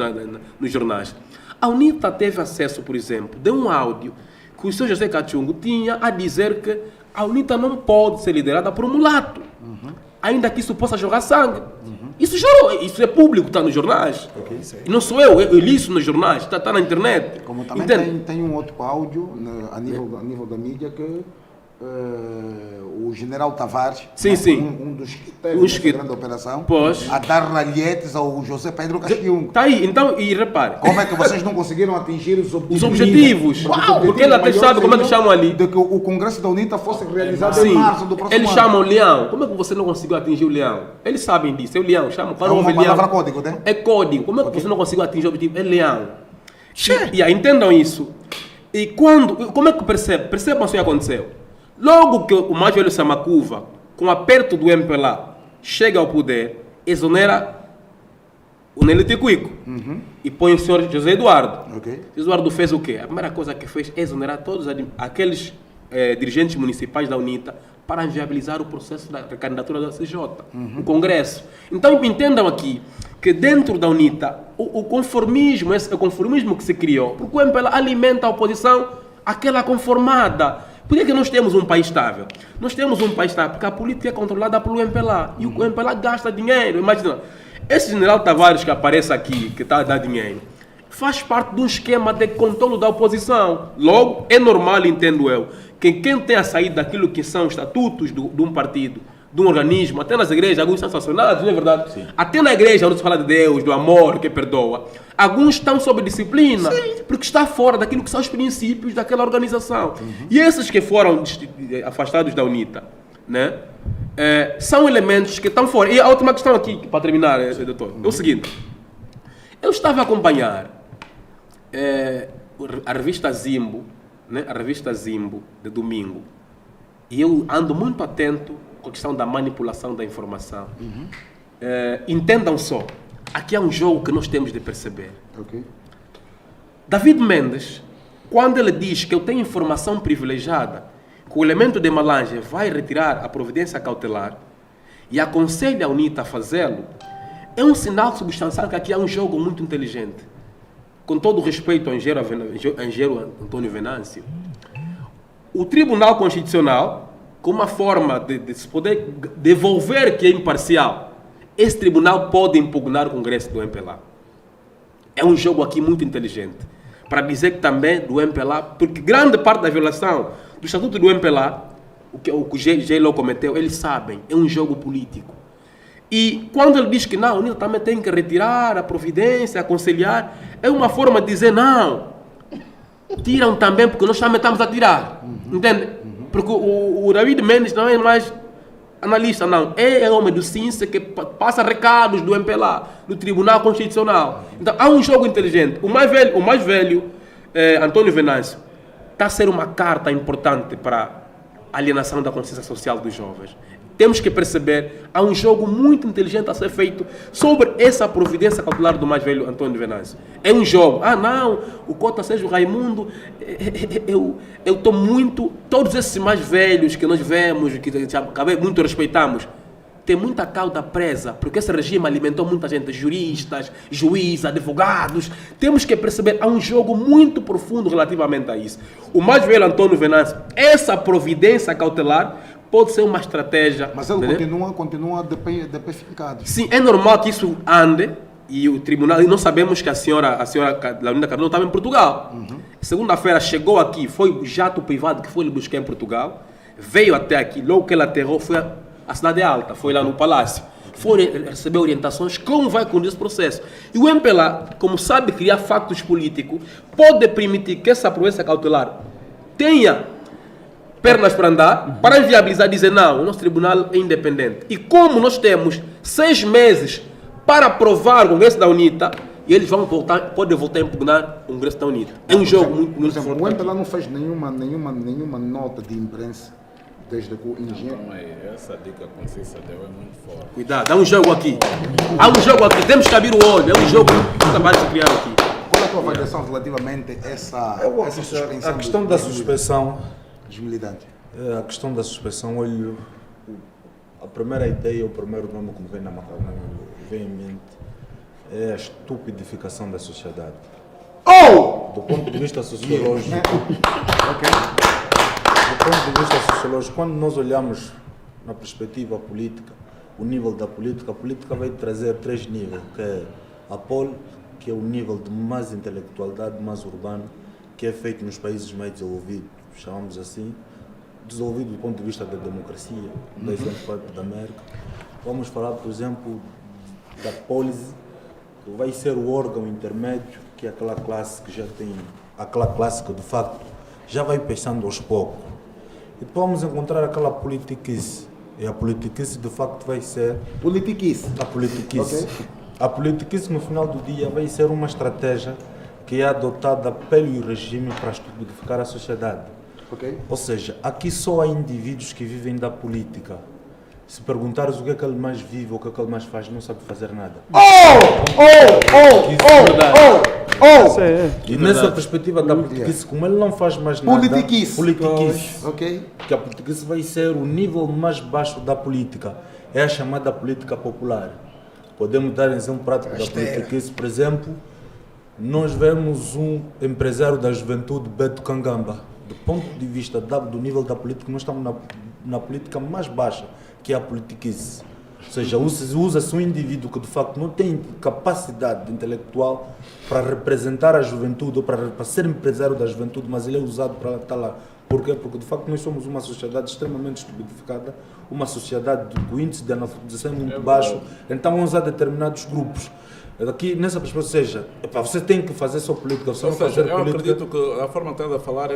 nos jornais, a UNITA teve acesso, por exemplo, de um áudio que o Sr. José Cachungo tinha a dizer que a UNITA não pode ser liderada por um mulato, ainda que isso possa jogar sangue. Isso é público, está nos jornais. E não sou eu li isso nos jornais, está na internet. Como também tem um outro áudio a nível da mídia que o general Tavares, um dos que teve nessa grande operação, a dar ralhetes ao José Pedro Castilho. Está aí, então, e repare. Como é que vocês não conseguiram atingir os objetivos? Os objetivos. Porque ele até sabe como é que chamam ali. De que o Congresso da UNITA fosse realizado em março do próximo ano. Eles chamam o leão. Como é que você não conseguiu atingir o leão? Eles sabem disso. É o leão. Chamam. É uma palavra código, né? É código. Como é que você não conseguiu atingir o objetivo? É leão. Entendam isso. E como é que percebam o que aconteceu? Logo que o mais velho Samakuva, com o aperto do MPLA, chega ao poder, exonera o Nelito Cuico e põe o senhor José Eduardo. José Eduardo fez o quê? A primeira coisa que fez é exonerar todos aqueles dirigentes municipais da UNITA para inviabilizar o processo da candidatura da CJ, no Congresso. Então entendam aqui que dentro da UNITA, o conformismo, esse conformismo que se criou, porque o MPLA alimenta a oposição, aquela conformada. Por que nós temos um país estável? Nós temos um país estável porque a política é controlada pelo MPLA. E o MPLA gasta dinheiro. Imagina, esse general Tavares que aparece aqui, que está a dar dinheiro, faz parte de um esquema de controle da oposição. Logo, é normal, entendo eu, que quem tem a sair daquilo que são estatutos de um partido, de um organismo, até nas igrejas, alguns são sancionados, não é verdade? Sim. Até na igreja, onde se fala de Deus, do amor que perdoa, alguns estão sob disciplina, porque está fora daquilo que são os princípios daquela organização. E esses que foram afastados da UNITA, né, são elementos que estão fora. E a última questão aqui, para terminar, doutor, é o seguinte. Eu estava a acompanhar a revista Zimbo, né, a revista Zimbo, de domingo, e eu ando muito atento com a questão da manipulação da informação. Entendam só, aqui há um jogo que nós temos de perceber. David Mendes, quando ele diz que eu tenho informação privilegiada, que o elemento de Malange vai retirar a providência cautelar e aconselha a UNITA a fazê-lo, é um sinal substancial que aqui há um jogo muito inteligente. Com todo o respeito ao engenheiro Antônio Venâncio, o Tribunal Constitucional, como uma forma de se poder devolver que é imparcial, esse tribunal pode impugnar o Congresso do MPLA. É um jogo aqui muito inteligente. Para dizer que também do MPLA, porque grande parte da violação do Estatuto do MPLA, o que o GLO cometeu, eles sabem, é um jogo político. E quando ele diz que não, a UNITA também tem que retirar a providência, aconselhar, é uma forma de dizer não, tiram também, porque nós também estamos a tirar. Entende? Porque o David Mendes não é mais analista, não. É homem do CINSE que passa recados do MPLA, do Tribunal Constitucional. Então há um jogo inteligente. O mais velho Antônio Venâncio, está a ser uma carta importante para a alienação da consciência social dos jovens. Temos que perceber, há um jogo muito inteligente a ser feito sobre essa providência cautelar do mais velho Antônio Venâncio. É um jogo. Ah, não, o Cota Sérgio Raimundo, eu estou muito... Todos esses mais velhos que nós vemos, que muito respeitamos, tem muita cauda presa, porque esse regime alimentou muita gente, juristas, juízes, advogados. Temos que perceber, há um jogo muito profundo relativamente a isso. O mais velho Antônio Venâncio, essa providência cautelar pode ser uma estratégia. Mas ele continua depificado. Sim, é normal que isso ande, e o tribunal, e nós sabemos que a senhora Laurinda Cardoso estava em Portugal. Segunda-feira chegou aqui, foi o jato privado que foi lhe buscar em Portugal, veio até aqui, logo que ele aterrou, foi a Cidade Alta, foi lá no Palácio, foi receber orientações como vai conduzir esse processo. E o MPLA, como sabe criar factos políticos, pode permitir que essa providência cautelar tenha pernas para andar, para inviabilizar, dizer não, o nosso tribunal é independente. E como nós temos 6 meses para aprovar o Congresso da UNITA, e eles podem voltar a impugnar o Congresso da UNITA. É um jogo muito forte. O MPLA não fez nenhuma nota de imprensa desde que o engenheiro... Essa dica que você deu é muito forte. Cuidado, há um jogo aqui. Há um jogo aqui, temos que abrir o olho. É um jogo que trabalho se criar aqui. Qual é a tua avaliação relativamente a essa suspensão? A questão da suspensão dos militantes. A questão da suspensão, olho, a primeira ideia, o primeiro nome que me vem em mente é a estupidificação da sociedade. Do ponto de vista sociológico, quando nós olhamos na perspectiva política, o nível da política, a política vai trazer 3 níveis, que é a pole, que é o nível de mais intelectualidade, mais urbano, que é feito nos países mais desenvolvidos, chamamos assim, desenvolvido do ponto de vista da democracia, do exemplo da América. Vamos falar, por exemplo, da polis, que vai ser o órgão intermédio, que é aquela classe que já tem, aquela classe que de facto já vai pensando aos poucos. E depois vamos encontrar aquela politiquice. E a politiquice de facto vai ser... Politiquice. A politiquice. Okay. A politiquice no final do dia vai ser uma estratégia que é adotada pelo regime para estupidificar a sociedade. Okay. Ou seja, aqui só há indivíduos que vivem da política. Se perguntares o que é que ele mais vive ou o que é que ele mais faz, não sabe fazer nada. E nessa perspectiva da politiquice, como ele não faz mais nada... Politiquice. Okay. Que a politiquice vai ser o nível mais baixo da política. É a chamada política popular. Podemos dar exemplo prático da politiquice. Por exemplo, nós vemos um empresário da juventude, Beto Kangamba. Do ponto de vista do nível da política, nós estamos na política mais baixa, que é a politiquice. Ou seja, usa-se um indivíduo que de facto não tem capacidade intelectual para representar a juventude ou para ser empresário da juventude, mas ele é usado para estar lá. Por quê? Porque de facto nós somos uma sociedade extremamente estupidificada, uma sociedade do índice de analfabetização muito baixo, então vamos usar determinados grupos. Aqui, nessa perspectiva, ou seja, você tem que fazer sua política, você não fazer eu política... acredito que a forma que estás a falar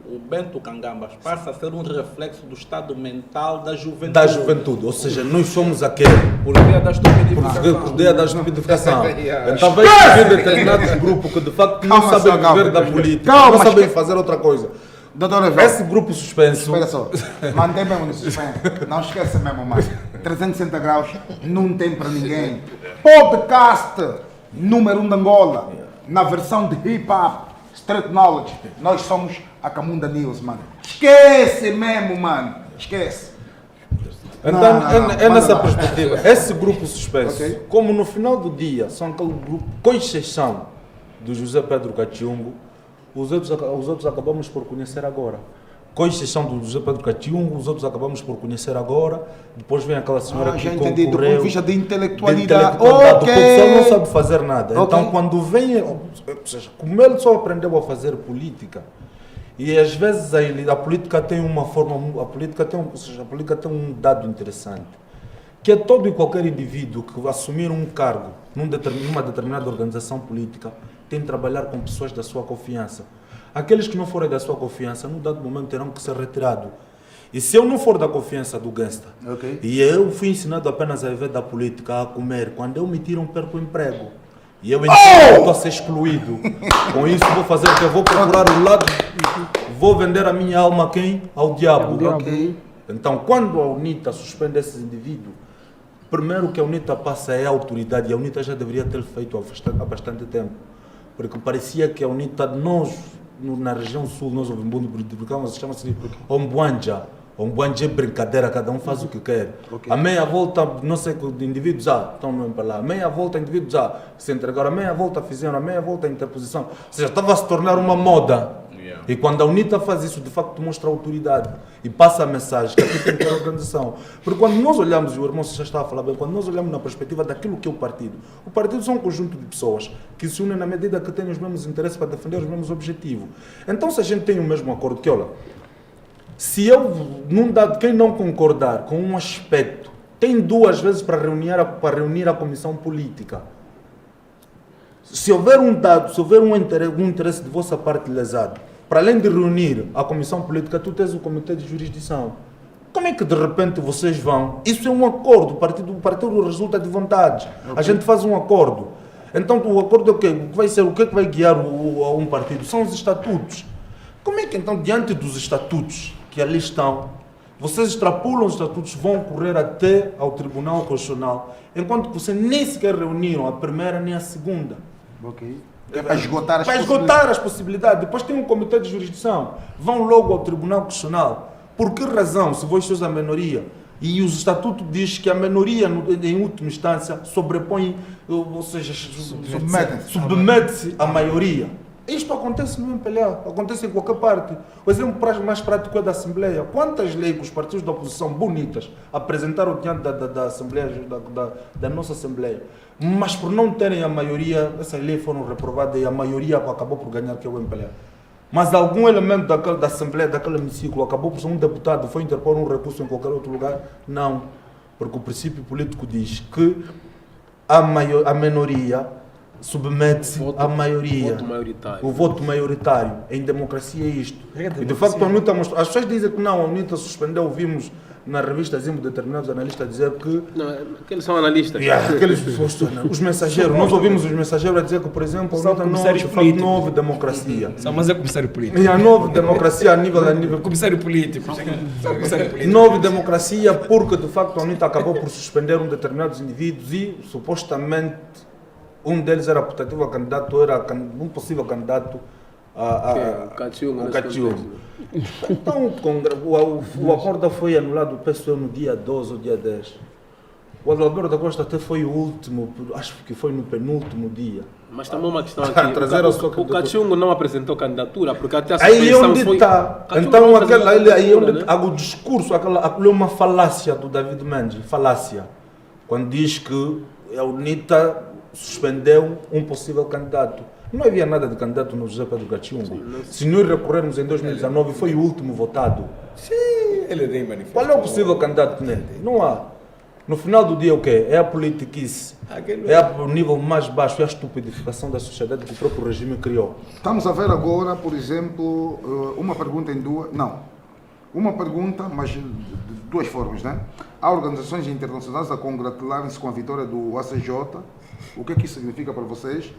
o Bento Kangambas passa a ser um reflexo do estado mental da juventude. Da juventude, ou seja, nós somos aquele. Por ideia da estupidificação. Por ideia da estupidificação. Então vai haver determinados grupos que de facto não sabem viver da política, não sabem fazer outra coisa. Doutora João, esse grupo suspenso... espera só, mantém mesmo no suspenso. Não esqueça mesmo, mano. 360 graus não tem para ninguém. Podcast número 1 de Angola, na versão de hip hop, Street Knowledge. Nós somos a Camunda News, mano. Esquece mesmo, mano. Esquece. Então, é nessa lá. perspectiva. Esse grupo suspenso, Ok. como no final do dia são aquele grupo, com exceção do José Pedro Catiungo, os outros acabamos por conhecer agora. Com exceção do José Pedro Catiungo, os outros acabamos por conhecer agora. Depois vem aquela senhora que já entendi, do concorreu. ponto de vista de intelectualidade. O Ok. pessoal não sabe fazer nada. Ok. Então, quando vem, ou seja, como ele só aprendeu a fazer política, e às vezes a política tem uma forma, a política tem um dado interessante, que é todo e qualquer indivíduo que assumir um cargo numa determinada organização política tem de trabalhar com pessoas da sua confiança. Aqueles que não forem da sua confiança, num dado momento terão que ser retirados. E se eu não for da confiança do gangsta, Ok. e eu fui ensinado apenas a viver da política, a comer, quando eu me tiram, perco o emprego. E eu estou a ser excluído. Com isso vou fazer o que? Eu vou procurar o lado, vou vender a minha alma a quem? Ao diabo. Ok. Então, quando a UNITA suspende esses indivíduos, primeiro que a UNITA passa é a autoridade, e a UNITA já deveria ter feito há bastante tempo. Porque parecia que a UNITA, na região sul, nós ouvimos porque chama-se Ombuanja. Ombuanja é brincadeira, cada um faz o que quer. Ok. A meia volta, não sei que indivíduos estão mesmo para lá. A meia volta, indivíduos se entregaram. A meia volta fizeram, a meia volta interposição. Ou seja, estava a se tornar uma moda. Yeah. E quando a UNITA faz isso, de facto mostra autoridade e passa a mensagem que aqui tem que ter organização. Porque quando nós olhamos, e o irmão já estava a falar bem, quando nós olhamos na perspectiva daquilo que é o partido são um conjunto de pessoas que se unem na medida que têm os mesmos interesses para defender os mesmos objetivos. Então, se a gente tem o mesmo acordo, que olha, se eu, quem não concordar com um aspecto, tem 2 vezes para reunir a comissão política. Se houver um interesse de vossa parte lesado, para além de reunir a comissão política, tu tens o comitê de jurisdição. Como é que de repente vocês vão? Isso é um acordo, o partido resulta de vontades. A gente faz um acordo. Então o acordo é o quê? O que vai guiar um partido? São os estatutos. Como é que então, diante dos estatutos que ali estão, vocês extrapolam os estatutos, vão correr até ao Tribunal Constitucional, enquanto que vocês nem sequer reuniram a primeira nem a segunda. Ok. É para esgotar as Para esgotar as possibilidades. Depois tem um comitê de jurisdição. Vão logo ao Tribunal Constitucional. Por que razão, se vocês a minoria, e os estatutos diz que a minoria, em última instância, sobrepõe, ou seja, submete-se à maioria. Isto acontece no MPLA, acontece em qualquer parte. O exemplo mais prático é da Assembleia. Quantas leis que os partidos da oposição bonitas apresentaram diante da Assembleia, da nossa Assembleia, mas por não terem a maioria, essas leis foram reprovadas e a maioria acabou por ganhar, que é o MPLA. Mas algum elemento da Assembleia, daquele hemiciclo, acabou por ser um deputado, foi interpor um recurso em qualquer outro lugar? Não. Porque o princípio político diz que a minoria submete-se à maioria. Voto maioritário. O voto maioritário. Em democracia é isto. E de facto a UNITA mostrou. As pessoas dizem que não, a UNITA suspendeu, vimos na revista Zimbo determinados analistas dizer que. Não, aqueles são analistas. Os mensageiros, nós ouvimos os mensageiros a dizer que, por exemplo, a UNITA não houve democracia. Mas é comissário político. E a nova democracia a nível. Comissário político. Não houve democracia porque de facto a UNITA acabou por suspender determinados indivíduos e supostamente um deles era putativo a candidato, era um possível candidato O Catiungo. Então o acordo foi anulado, penso eu, no dia 12 ou dia 10. O Adalberto da Costa até foi o último, acho que foi no penúltimo dia. Mas também uma questão aqui, o Catiungo não apresentou candidatura, porque até a aí suspensão onde foi... está. Então o discurso, aquilo é uma falácia do David Mendes, falácia, quando diz que a UNITA suspendeu um possível candidato. Não havia nada de candidato no José Pedro Catiungo. Se nós recorrermos em 2019, foi o último votado. Sim, ele tem manifesto. Qual é o possível candidato nele? Não há. No final do dia, o quê? É a politiquice. É o nível mais baixo, é a estupidificação da sociedade que o próprio regime criou. Estamos a ver agora, por exemplo, uma pergunta em duas... Não. Uma pergunta, mas de 2 formas, né? Há organizações internacionais a congratularem-se com a vitória do ACJ. O que é que isso significa para vocês?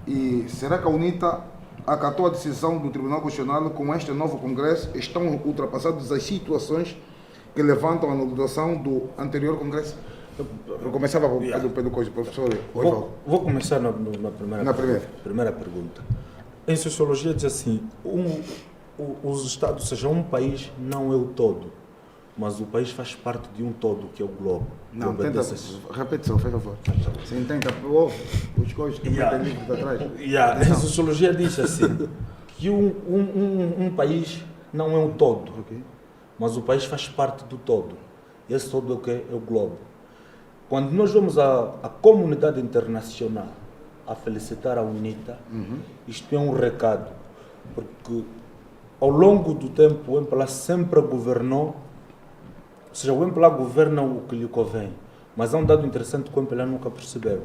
E será que a UNITA acatou a decisão do Tribunal Constitucional. Com este novo Congresso estão ultrapassadas as situações que levantam a anulação do anterior Congresso. Eu começava pelo professor. Vou começar na primeira pergunta. Em sociologia diz assim, os Estados, ou seja, um país não é o todo, mas o país faz parte de um todo, que é o globo. Não, tenta, repete só, faz favor. Você entende? Os coisas que tem livros atrás. Em sociologia diz assim, que um país não é um todo, mas o país faz parte do todo. Esse todo é o que é o globo. Quando nós vamos à comunidade internacional a felicitar a UNITA, isto é um recado, porque ao longo do tempo o MPLA sempre governou, ou seja, o MPLA governa o que lhe convém, mas há um dado interessante que o MPLA nunca percebeu,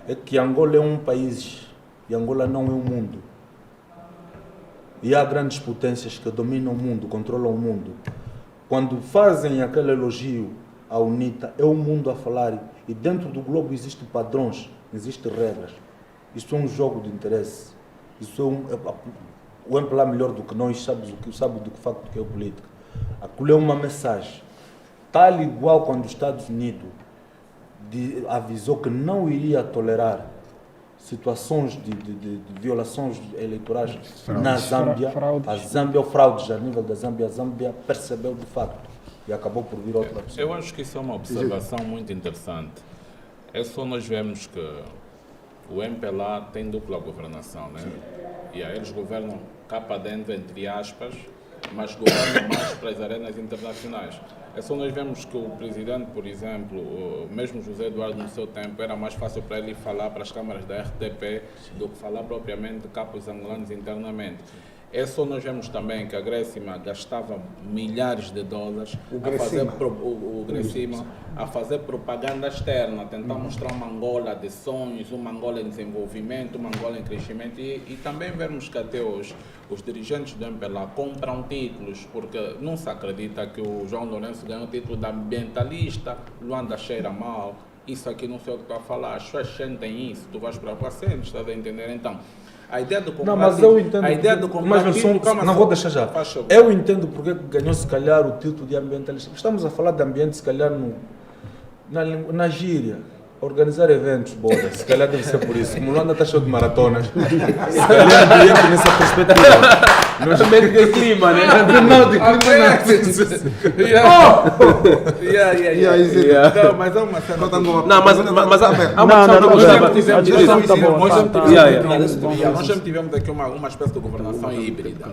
é que Angola é um país e Angola não é um mundo. E há grandes potências que dominam o mundo, controlam o mundo. Quando fazem aquele elogio à UNITA, é o mundo a falar, e dentro do globo existem padrões, existem regras. Isso é um jogo de interesse. Isso o MPLA melhor do que nós sabe do que facto que é política. Aquilo é uma mensagem. Tal igual quando os Estados Unidos avisou que não iria tolerar situações de violações eleitorais na Zâmbia, a Zâmbia, fraudes a nível da Zâmbia, a Zâmbia percebeu de facto e acabou por vir outra pessoa. Eu acho que isso é uma observação muito interessante. É só nós vemos que o MPLA tem dupla governação, né? E aí eles governam cá para dentro, entre aspas, mas governam mais para as arenas internacionais. É só nós vemos que o presidente, por exemplo, mesmo José Eduardo no seu tempo, era mais fácil para ele falar para as câmaras da RTP do que falar propriamente cá para os angolanos internamente. É só nós vemos também que a Gracima gastava milhares de dólares a fazer propaganda externa, tentar mostrar uma Angola de sonhos, uma Angola em desenvolvimento, uma Angola em crescimento e também vemos que até hoje os dirigentes do MPLA compram títulos, porque não se acredita que o João Lourenço ganhou o título de ambientalista, Luanda cheira mal, isso aqui não sei o que está a falar, as pessoas sentem isso, tu vais para o paciente, estás a entender? Então, a ideia do combate... Não, mas eu entendo. A ideia do combate... Não vou deixar já. Eu entendo porque ganhou, se calhar, o título de ambientalista. Estamos a falar de ambiente, se calhar, na gíria. Organizar eventos, bodas. Se calhar deve ser por isso. Como Luanda está cheio de maratonas. Se calhar ambiente nessa perspectiva. Ambiente de clima, né? Não, de clima Não, mas é uma cena... Não, mas há uma Nós sempre tivemos aqui uma espécie de governação híbrida.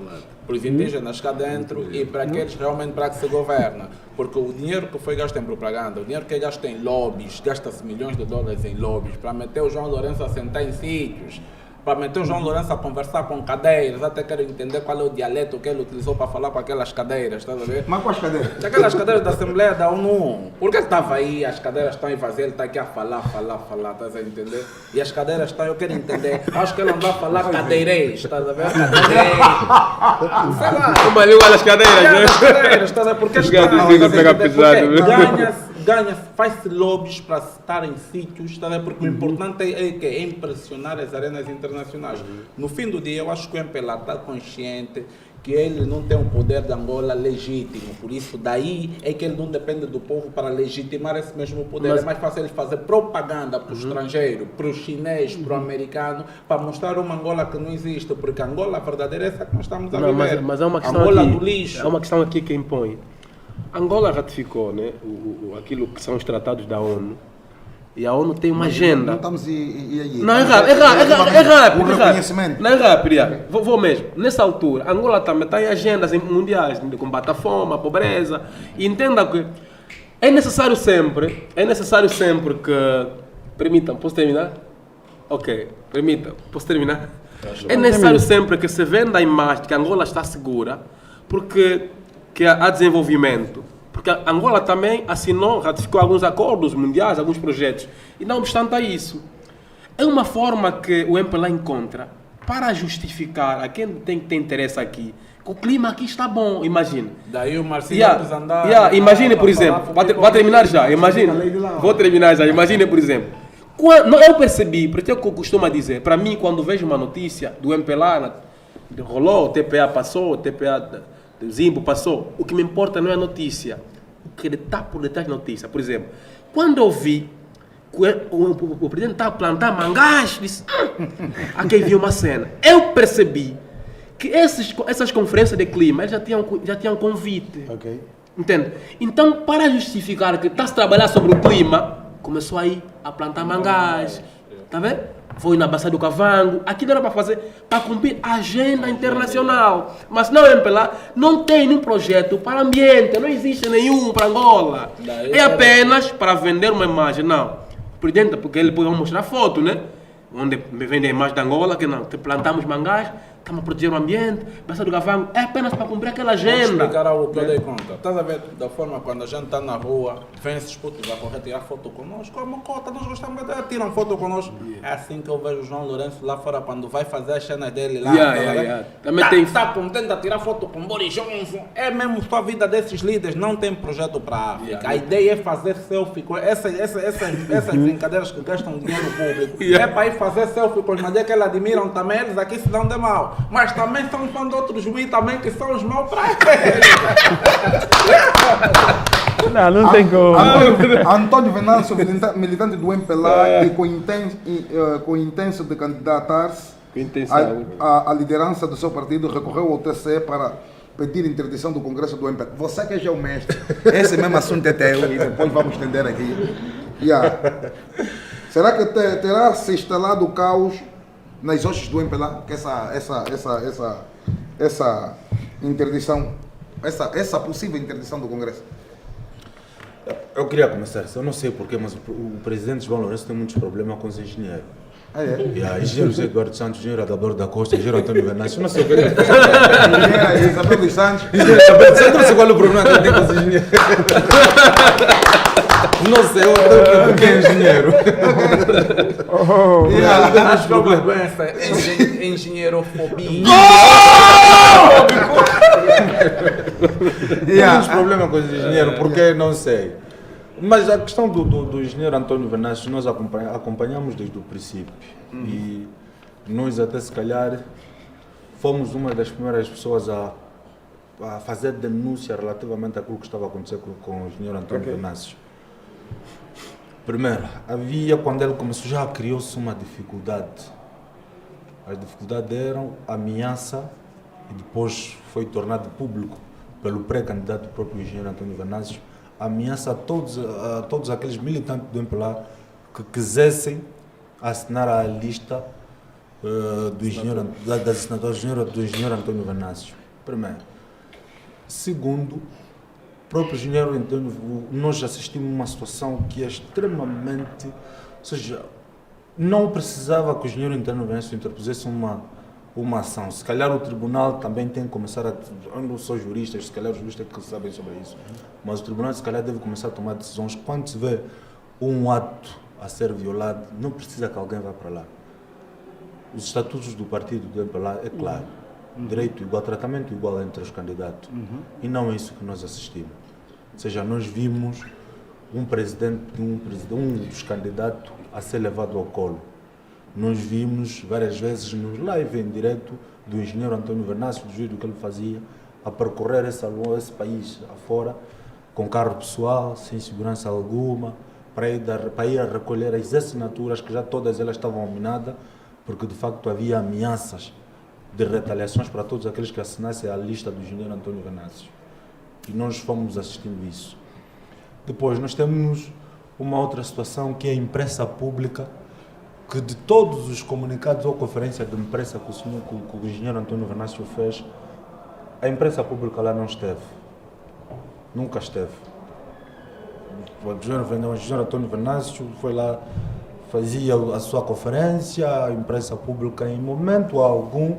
Para os indígenas cá dentro e para aqueles realmente para que se governa. Porque o dinheiro que foi gasto em propaganda, o dinheiro que é gasto em lobbies, gasta-se milhões de dólares em lobbies, para meter o João Lourenço a sentar em sítios, para meter o João Lourenço a conversar com cadeiras, até quero entender qual é o dialeto que ele utilizou para falar com aquelas cadeiras, estás a ver? Mas quais cadeiras? Aquelas cadeiras da Assembleia da ONU. Por que estava aí, as cadeiras estão aí vazio, ele está aqui a falar, estás a entender? E as cadeiras estão, eu quero entender, acho que ele não vai falar cadeirês, estás a ver? Cadeirês. Sei lá. uma língua das cadeiras, né? As cadeiras, estás a ver? Porque ganha, faz-se lobbies para estar em sítios, tá? Porque o importante é impressionar as arenas internacionais. No fim do dia, eu acho que o MPLA está consciente que ele não tem um poder de Angola legítimo, por isso daí é que ele não depende do povo para legitimar esse mesmo poder. Mas é mais fácil ele fazer propaganda para o estrangeiro, para o chinês, para o americano, para mostrar uma Angola que não existe, porque a Angola verdadeira é essa que nós estamos a viver. Mas há uma questão Angola aqui, do lixo. há uma questão aqui que impõe. Angola ratificou, né, aquilo que são os tratados da ONU. E a ONU tem uma agenda. Não estamos aí. Não, é rápido. Reconhecimento. Não é rápido. Vou mesmo. Nessa altura, Angola também está em agendas mundiais de combate à fome, à pobreza. E entenda que é necessário sempre que... Permitam, posso terminar? Ok, permitam, posso terminar? É necessário sempre que se venda a imagem que Angola está segura, porque que há desenvolvimento. Porque Angola também ratificou alguns acordos mundiais, alguns projetos. E não obstante a isso, é uma forma que o MPLA encontra para justificar a quem tem que ter interesse aqui, que o clima aqui está bom, imagina. Daí o Marcinho imagine, por exemplo, vou terminar já, imagine, por exemplo, eu percebi, porque é o que eu costumo dizer, para mim, quando vejo uma notícia do MPLA, rolou, o TPA passou, o TPA do Zimbo passou. O que me importa não é a notícia, o que está por detrás da notícia. Por exemplo, quando eu vi que o presidente estava a plantar mangás, disse, aqui vi uma cena. Eu percebi que essas conferências de clima eles já tinham convite. Ok. Entende? Então, para justificar que está a trabalhar sobre o clima, começou aí a plantar mangás. Está vendo? Foi na Bacia do Cavango. Aquilo era para fazer, para cumprir a agenda internacional. Mas não, MPLA não tem nenhum projeto para o ambiente, não existe nenhum para Angola. É apenas para vender uma imagem. Não. Presidente, porque ele depois vai mostrar foto, né? Onde me vende a imagem de Angola, que não, que plantamos mangás, estamos a proteger o ambiente, Bacia do Cavango, é apenas para cumprir aquela agenda. Vou explicar algo que eu dei conta. Estás a ver da forma quando a gente está na rua, vem esses putos a correr tirar foto conosco, como cota, nós gostamos de tirar foto conosco. É assim que eu vejo o João Lourenço lá fora quando vai fazer as cenas dele lá. Também tem... Tá contente a tirar foto com Boris Johnson. É mesmo só a vida desses líderes, não tem projeto para a África. A ideia é fazer selfie com essas brincadeiras que gastam dinheiro público. É para ir fazer selfie com os madeiras que eles admiram também, eles aqui se dão de mal. Mas também são fãs de outros juízes também que são os maus para eles. Não tem como. Antônio Venâncio, militante do MPLA e com intenção de candidatar-se à liderança do seu partido, recorreu ao TCE para pedir interdição do Congresso do MPLA. Você que já é o mestre, esse mesmo assunto é teu e depois vamos estender aqui. Será que terá se instalado o caos nas hostes do MPLA, que essa interdição, essa possível interdição do Congresso? Eu queria começar, eu não sei porquê, mas o presidente João Lourenço tem muitos problemas com os engenheiros. Engenheiro José Eduardo Santos, engenheiro Adalberto da Costa, engenheiro Antônio Venâncio, não sei o que é. Engenheiro Isabel dos Santos. Eu não sei qual é o problema que eu tenho com os engenheiros. Não sei, eu que é engenheiro. Acho que é uma doença, engenheirofobia. Tem muitos problemas com os engenheiros, porque não sei. Mas a questão do engenheiro Antônio Venâncio, nós acompanhamos desde o princípio. E nós até se calhar fomos uma das primeiras pessoas a fazer denúncia relativamente àquilo que estava a acontecer com o engenheiro Antônio Venâncio. Primeiro, quando ele começou, já criou-se uma dificuldade. As dificuldades eram ameaça e depois foi tornado público pelo pré-candidato do próprio engenheiro Antônio Venâncio, ameaça a todos aqueles militantes do MPLA que quisessem assinar a lista das assinaturas do engenheiro Antônio Venâncio. Primeiro. Segundo, o próprio engenheiro Antônio, nós assistimos a uma situação que é extremamente... Ou seja, não precisava que o engenheiro Antônio Venâncio interpusesse uma ação. Se calhar o tribunal também tem que começar a... Eu não sou jurista, se calhar os juristas que sabem sobre isso. Mas o tribunal se calhar deve começar a tomar decisões. Quando se vê um ato a ser violado, não precisa que alguém vá para lá. Os estatutos do partido do MPLA é claro. Direito igual, tratamento igual entre os candidatos. E não é isso que nós assistimos. Ou seja, nós vimos um dos candidatos a ser levado ao colo. Nós vimos várias vezes nos live em direto do engenheiro Antônio Venâncio, do juízo que ele fazia, a percorrer esse país afora, com carro pessoal, sem segurança alguma, para ir a recolher as assinaturas, que já todas elas estavam minadas, porque de facto havia ameaças de retaliações para todos aqueles que assinassem a lista do engenheiro Antônio Venâncio. E nós fomos assistindo isso. Depois nós temos uma outra situação que é a imprensa pública, que de todos os comunicados ou conferência de imprensa que o engenheiro Antônio Venâncio fez, a imprensa pública lá não esteve. Nunca esteve. O engenheiro Antônio Venâncio foi lá, fazia a sua conferência, a imprensa pública em momento algum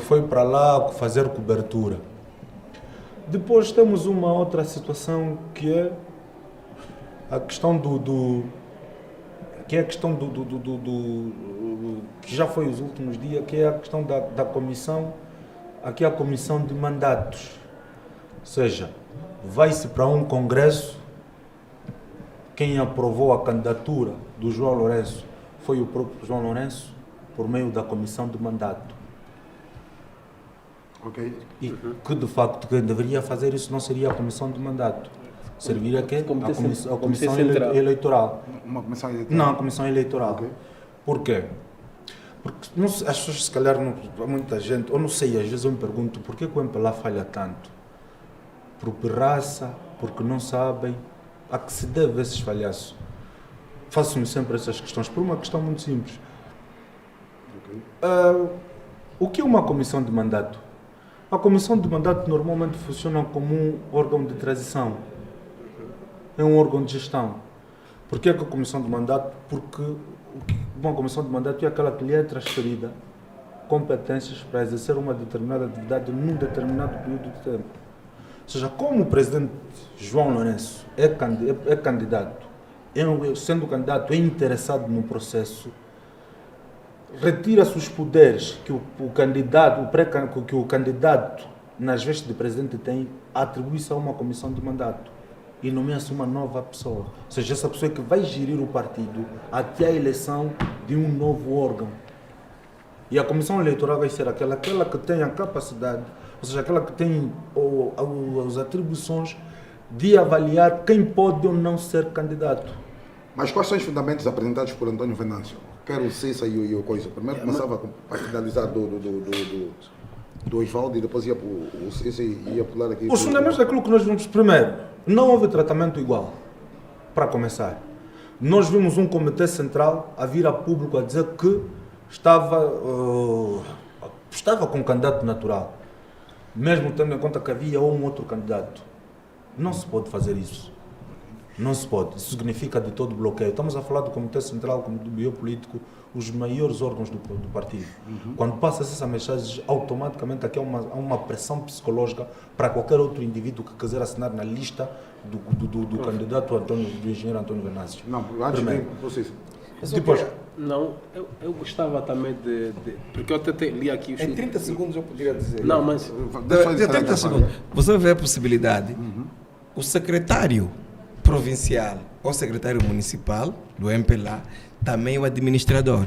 foi para lá fazer cobertura. Depois temos uma outra situação que é a questão que já foi os últimos dias, que é a questão da comissão, aqui a comissão de mandatos. Ou seja, vai-se para um congresso, quem aprovou a candidatura do João Lourenço foi o próprio João Lourenço, por meio da comissão de mandato. Ok. E que de facto quem deveria fazer isso não seria a comissão de mandato. Serviria quem? A comissão eleitoral. Uma comissão eleitoral? Não, a comissão eleitoral. Ok. Por quê? Porque as pessoas, se calhar, muita gente, ou não sei, às vezes eu me pergunto por que o MPLA falha tanto? Por pirraça, porque não sabem a que se deve esses falhaços. Faço-me sempre essas questões por uma questão muito simples. O que é uma comissão de mandato? A comissão de mandato normalmente funciona como um órgão de transição. É um órgão de gestão. Por que a comissão de mandato? Porque uma comissão de mandato é aquela que lhe é transferida competências para exercer uma determinada atividade num determinado período de tempo. Ou seja, como o presidente João Lourenço é candidato, sendo candidato, é interessado no processo, retira-se os poderes que o candidato, nas vestes de presidente, tem, atribui-se a uma comissão de mandato e nomeia-se uma nova pessoa. Ou seja, essa pessoa é que vai gerir o partido até a eleição de um novo órgão. E a comissão eleitoral vai ser aquela que tem a capacidade, ou seja, aquela que tem as atribuições de avaliar quem pode ou não ser candidato. Mas quais são os fundamentos apresentados por António Venâncio? Quero o Cissa e o coisa. Primeiro começava a finalizar do Osvaldo e depois ia para o Cissa e ia pular aqui. Os fundamentos daquilo que nós vimos, primeiro, não houve tratamento igual, para começar. Nós vimos um comitê central a vir a público a dizer que estava com um candidato natural, mesmo tendo em conta que havia um outro candidato. Não se pode fazer isso. Não se pode. Isso significa de todo bloqueio. Estamos a falar do Comitê Central, do Biopolítico, os maiores órgãos do partido. Quando passa essa mensagem, automaticamente aqui há uma pressão psicológica para qualquer outro indivíduo que quiser assinar na lista do candidato do engenheiro António Venâncio. Não, antes de vocês. Depois, não, eu gostava também porque eu até li aqui... Em 30 segundos eu poderia dizer. Não, mas... 30 segundos. Você vê a possibilidade, o secretário provincial ou secretário municipal do MPLA também é o administrador.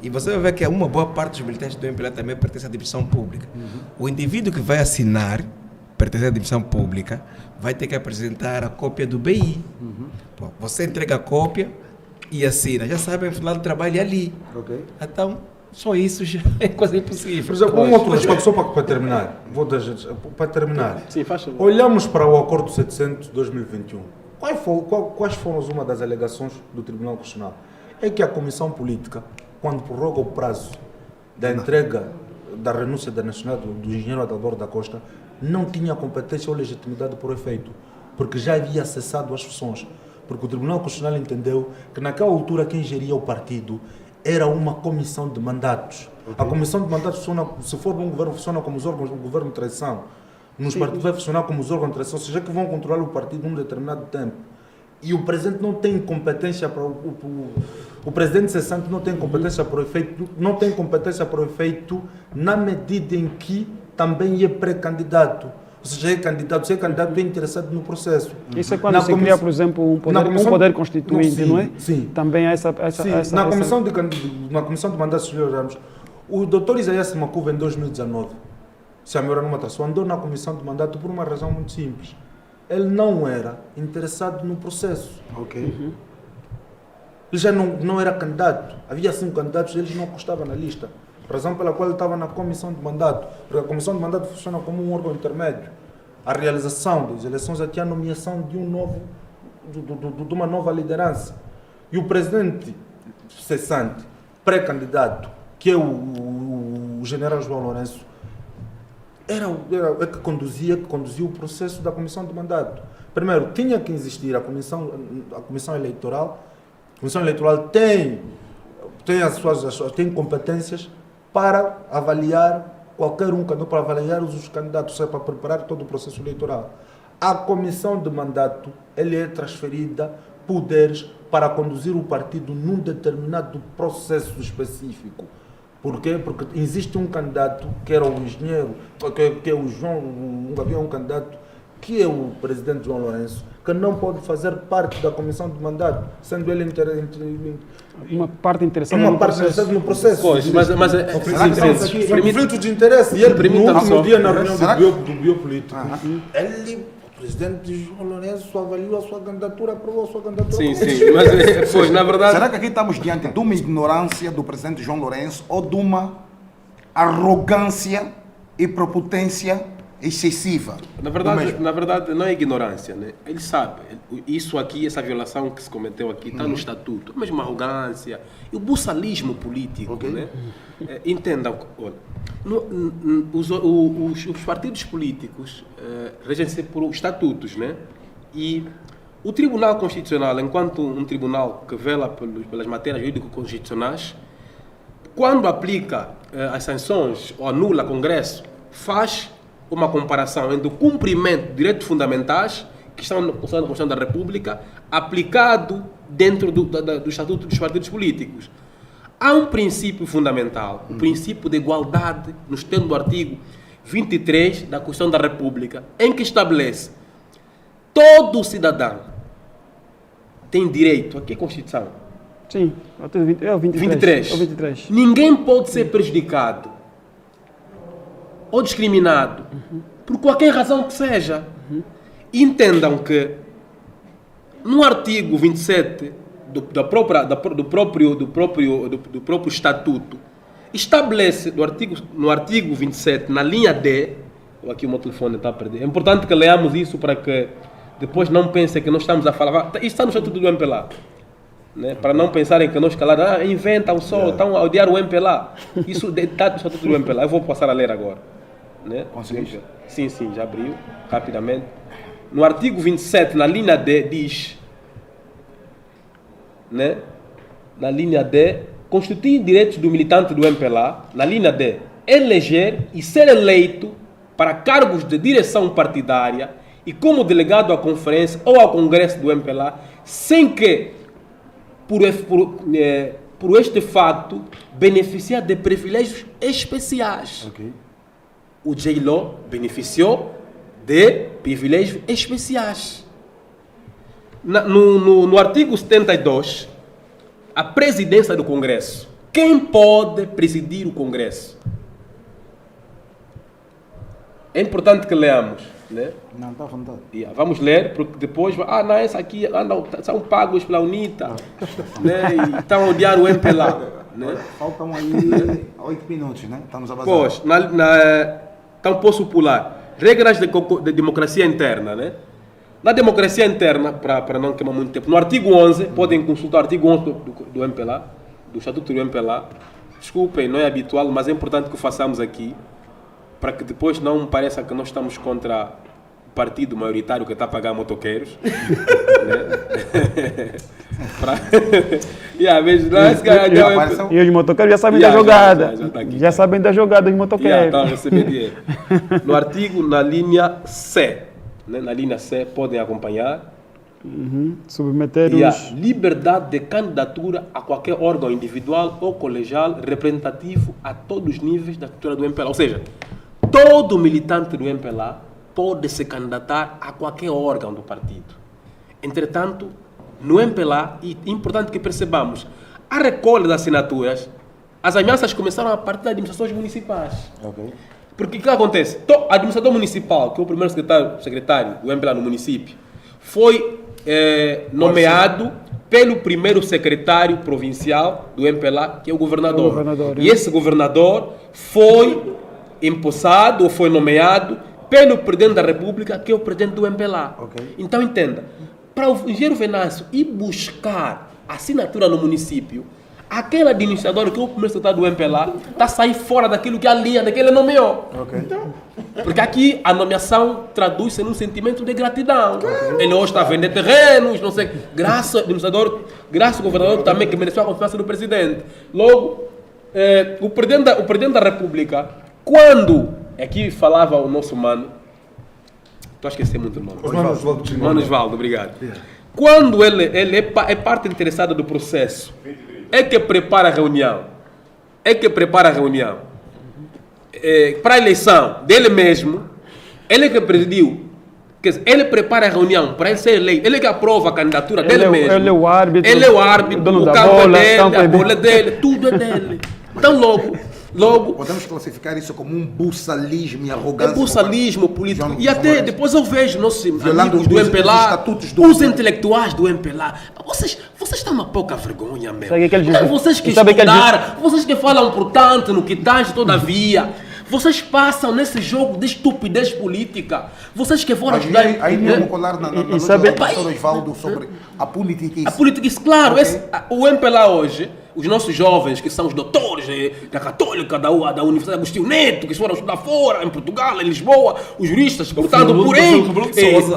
E você vai ver que uma boa parte dos militantes do MPLA também pertence à administração pública. O indivíduo que vai assinar, pertence à administração pública, vai ter que apresentar a cópia do BI. Bom, você entrega a cópia e assina. Já sabem, o final do trabalho é ali. Okay. Então, só isso já é quase impossível. por exemplo, um outro aspecto, só para terminar. Para terminar. Sim, faz favor. Olhamos para o Acordo 700 de 2021. Quais foram uma das alegações do Tribunal Constitucional? É que a Comissão Política, quando prorroga o prazo da entrega da renúncia da nacionalidade do engenheiro Adalberto da Costa, não tinha competência ou legitimidade por efeito, porque já havia cessado as funções. Porque o Tribunal Constitucional entendeu que naquela altura quem geria o partido era uma comissão de mandatos. A comissão de mandatos, se for um governo, funciona como os órgãos do governo de traição. Nos partidos vai funcionar como os órgãos de transição, ou seja, que vão controlar o partido num determinado tempo. E o presidente não tem competência para o presidente cessante não tem competência para o efeito, na medida em que também é pré-candidato. Ou seja, é candidato, se é candidato é interessado no processo. Isso é quando se cria, por exemplo, um poder constituinte, não é? Sim. Também há Na comissão de mandatos, olhamos, o doutor Isaías Macuva, em 2019, se a melhor numa atração, andou na comissão de mandato por uma razão muito simples. Ele não era interessado no processo. Ok. Ele já não era candidato. Havia 5 candidatos, ele não constava na lista. Razão pela qual ele estava na comissão de mandato. Porque a comissão de mandato funciona como um órgão intermédio. A realização das eleições até a nomeação de de uma nova liderança. E o presidente cessante, pré-candidato, que é o general João Lourenço, é que conduziu o processo da comissão de mandato. Primeiro, tinha que existir a comissão eleitoral. A comissão eleitoral tem competências para avaliar qualquer um candidato, para avaliar os candidatos, para preparar todo o processo eleitoral. A comissão de mandato, ele é transferida poderes para conduzir o partido num determinado processo específico. Por quê? Porque existe um candidato, que era o engenheiro, que é o João, havia um candidato que é o presidente João Lourenço, que não pode fazer parte da comissão de mandato, sendo ele uma parte interessada no processo. Pois, mas conflito de interesse. E ele, no último dia, na reunião do biopolítico, o presidente João Lourenço avaliou a sua candidatura, aprovou a sua candidatura. Sim, mas pois, na verdade... Será que aqui estamos diante de uma ignorância do presidente João Lourenço ou de uma arrogância e prepotência excessiva? Na verdade, não é ignorância, né? Ele sabe. Isso aqui, essa violação que se cometeu aqui, está no estatuto. Mas uma arrogância e o buçalismo político, né? Entendam, olha, os partidos políticos regem-se por estatutos, né? E o Tribunal Constitucional, enquanto um tribunal que vela pelas matérias jurídico-constitucionais, quando aplica as sanções ou anula Congresso, faz uma comparação entre o cumprimento de direitos fundamentais que estão na Constituição da República aplicado dentro do Estatuto dos Partidos Políticos. Há um princípio fundamental, o princípio de igualdade, nos termos do artigo 23 da Constituição da República, em que estabelece todo cidadão tem direito, aqui é a Constituição. Sim, é o 23. Ninguém pode ser prejudicado ou discriminado por qualquer razão que seja. Entendam que no artigo 27 do próprio estatuto estabelece no artigo 27, na linha D, aqui o meu telefone está perdido, é importante que leamos isso para que depois não pensem que nós estamos a falar, isso está no estatuto do MPLA, né? Para não pensarem que nós calaram, inventam só, estão a odiar o MPLA, isso está no estatuto do MPLA, eu vou passar a ler agora, né? Conseguiste? Sim, já abriu, rapidamente. No artigo 27, na linha D, diz, né? Na linha D, constitui direitos do militante do MPLA, na linha D, eleger e ser eleito para cargos de direção partidária e como delegado à conferência ou ao congresso do MPLA, sem que, por este facto, beneficiar de privilégios especiais. O J-Law beneficiou de privilégios especiais. No artigo 72, a presidência do Congresso. Quem pode presidir o Congresso? É importante que leamos, né? Não, está à vontade. Vamos ler, porque depois... não, essa aqui são pagos pela UNITA, né? E estão a odiar o MPLA. Né? Faltam aí 8 minutos, né? Estamos a vazar. Pois, então posso pular. Regras de democracia interna, né? Na democracia interna, para não queimar muito tempo, no artigo 11, podem consultar o artigo 11 do MPLA, do Estatuto do MPLA. Desculpem, não é habitual, mas é importante que o façamos aqui, para que depois não pareça que nós estamos contra o partido maioritário que está a pagar motoqueiros. Né? E os motoqueiros já sabem da jogada. Já sabem da jogada dos motoqueiros. Estão a receber dinheiro. No artigo, na linha C, né? Na linha C, podem acompanhar. Submeter e a liberdade de candidatura a qualquer órgão individual ou colegial representativo a todos os níveis da estrutura do MPLA. Ou seja, todo militante do MPLA pode se candidatar a qualquer órgão do partido. Entretanto, no MPLA, e é importante que percebamos, a recolha das assinaturas, as ameaças começaram a partir das administrações municipais. Porque o que acontece? O administrador municipal, que é o primeiro secretário do MPLA no município, foi nomeado pelo primeiro secretário provincial do MPLA, que é o governador. E esse governador foi empossado ou foi nomeado pelo presidente da República, que é o presidente do MPLA. Então entenda, para o engenheiro Venâncio ir buscar assinatura no município, aquele administrador que é o primeiro secretário do MPLA está a sair fora daquilo que a linha daquele nomeou. Porque aqui a nomeação traduz-se num sentimento de gratidão. Ele hoje está a vender terrenos, não sei. Graças ao administrador, graças ao governador também que mereceu a confiança do presidente. Logo, o presidente da República, quando aqui falava o nosso mano, estou a esquecer muito o nome. Mano Osvaldo, obrigado. Quando ele é parte interessada do processo, é que prepara a reunião. Para a eleição dele mesmo, ele é que presidiu Quer dizer, ele prepara a reunião para ele ser eleito. Ele que aprova a candidatura dele mesmo. Ele é o árbitro. Ele é o árbitro, dono o da campo bola, é dele, campo a é bola é dele, tudo é dele. Então logo Podemos classificar isso como um buçalismo e é arrogância. buçalismo político. João E até Lourenço. depois eu vejo nossos Violando amigos do os MPLA, estatutos do- os intelectuais do MPLA. Vocês estão uma pouca vergonha mesmo. Sabe que eles Não, dizem- vocês que sabe que eles estudaram, vocês que falam portanto no que tange todavia. Vocês passam nesse jogo de estupidez política. Vocês que foram Mas estudar... aí vamos colar na E lógica sabe- do professor Osvaldo sobre a política. A política, isso, claro, Ok. o MPLA hoje, os nossos jovens, que são os doutores da Católica, da Universidade Agostinho Neto, que foram estudar fora, em Portugal, em Lisboa, os juristas, portanto, porém,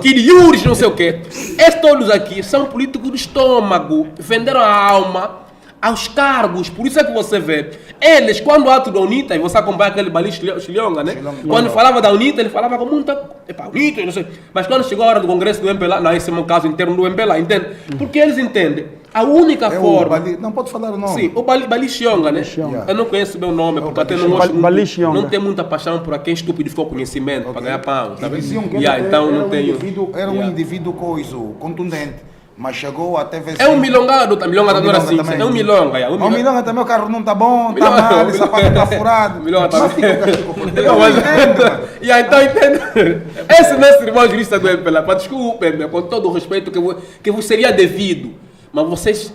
Quiriúris, não sei o quê. Esses todos aqui são políticos do estômago, venderam a alma aos cargos, por isso é que você vê. Eles, quando o ato da UNITA, e você acompanha aquele Bali Chilhonga, né? Quando falava da UNITA, ele falava com muita... Epa, UNITA, não sei. Mas quando chegou a hora do Congresso do MPLA, não, esse é um caso interno do MPLA, entende? Porque eles entendem. A única forma... Não pode falar o nome. Sim, o Bali Chilonga, né? Chilonga. Eu não conheço bem o nome, porque até não Chilonga. gosto muito, Bali Chilonga. não tem muita paixão por quem estúpido ficou conhecimento, para ganhar pão, tá E vendo? diziam que Yeah, ele então era não um tenho... indivíduo, era um Yeah. indivíduo contundente, mas chegou até ver. É um milongado, milonga não era assim, também. é um milonga. Yeah, O milonga também, o carro não tá bom, tá Milonga, mal, o milonga. sapato tá furado. Milonga tá Mas fica o castigo por Deus. Não, mas- Eu entendo, mano. E aí, então, entende? Esse nosso irmão jurista do MPLA, desculpem-me, com todo o respeito que vos seria devido, mas vocês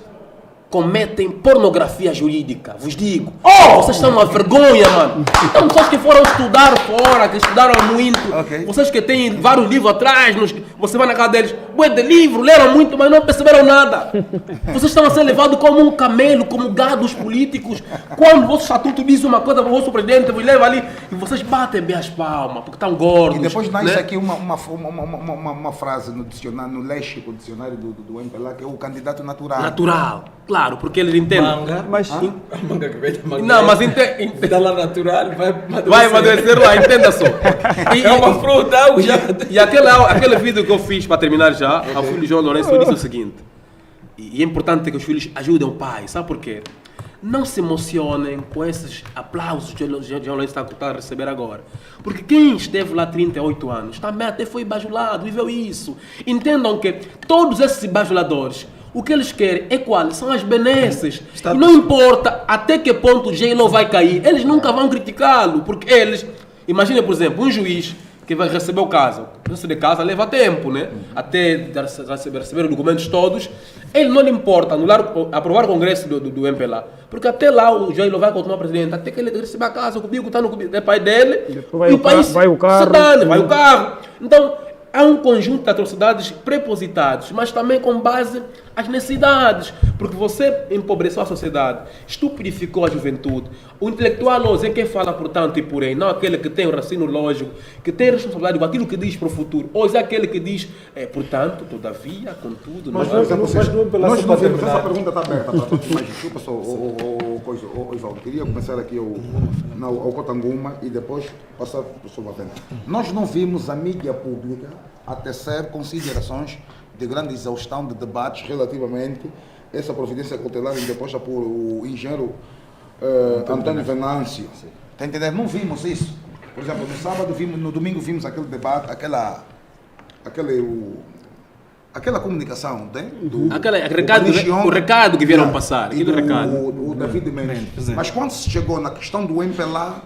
cometem pornografia jurídica, vos digo. Vocês são uma vergonha, mano. Então, vocês que foram estudar fora, que estudaram muito, Ok. vocês que têm vários livros atrás, você vai na casa deles, bué de livro, leram muito, mas não perceberam nada. Vocês estão a ser levados como um camelo, como gados políticos. Quando o vosso estatuto diz uma coisa para o vosso presidente, vos leva ali e vocês batem bem as palmas, porque estão gordos. E depois nasce né? aqui uma frase no dicionário, no léxico, dicionário do MPLA, que é o candidato natural. Natural, claro, porque eles entendem. Manga. Mas Manga que vem da manga. Não, mas Está lá natural, vai amadurecer lá, entenda só. É uma fruta, algo já. E aquele vídeo que eu fiz para terminar já, ao filho João Lourenço, eu disse o seguinte. E é importante que os filhos ajudem o pai, sabe por quê? Não se emocionem com esses aplausos que o João Lourenço está a receber agora. Porque quem esteve lá 38 anos, também até foi bajulado, viveu isso. Entendam que todos esses bajuladores, o que eles querem é qual? São as benesses. E não importa até que ponto o J-Lo vai cair, eles nunca vão criticá-lo, porque eles... Imagina, por exemplo, um juiz que vai receber o caso. O processo de casa leva tempo, né? Até receber os documentos todos. Ele não lhe importa aprovar o congresso do MPLA, porque até lá o J-Lo vai continuar presidente, até que ele receber a casa, o cubico está no cubico, é pai dele, Depois e o país vai o carro. se dane, vai o carro. Então, há um conjunto de atrocidades prepositadas, mas também com base às necessidades, porque você empobreceu a sociedade, estupidificou a juventude. O intelectual hoje é quem fala por tanto e por aí, não aquele que tem o raciocínio lógico, que tem responsabilidade com aquilo que diz para o futuro. Hoje é aquele que diz, portanto, todavia, contudo... Mas não é? Nós não temos, essa pergunta está aberta para todos, mas desculpa só, Osvaldo, queria começar aqui ao Cotanguma e depois passar para o professor Valente. Nós não vimos a mídia pública a tecer considerações de grande exaustão de debates relativamente a essa providência cautelar imposta por o engenheiro Antônio Venâncio. Está entendendo? Não vimos isso. Por exemplo, no sábado, no domingo vimos aquele debate, aquela comunicação, né? O recado que vieram passar. E Aquele recado. o David Mendes. Mas quando se chegou na questão do MPLA,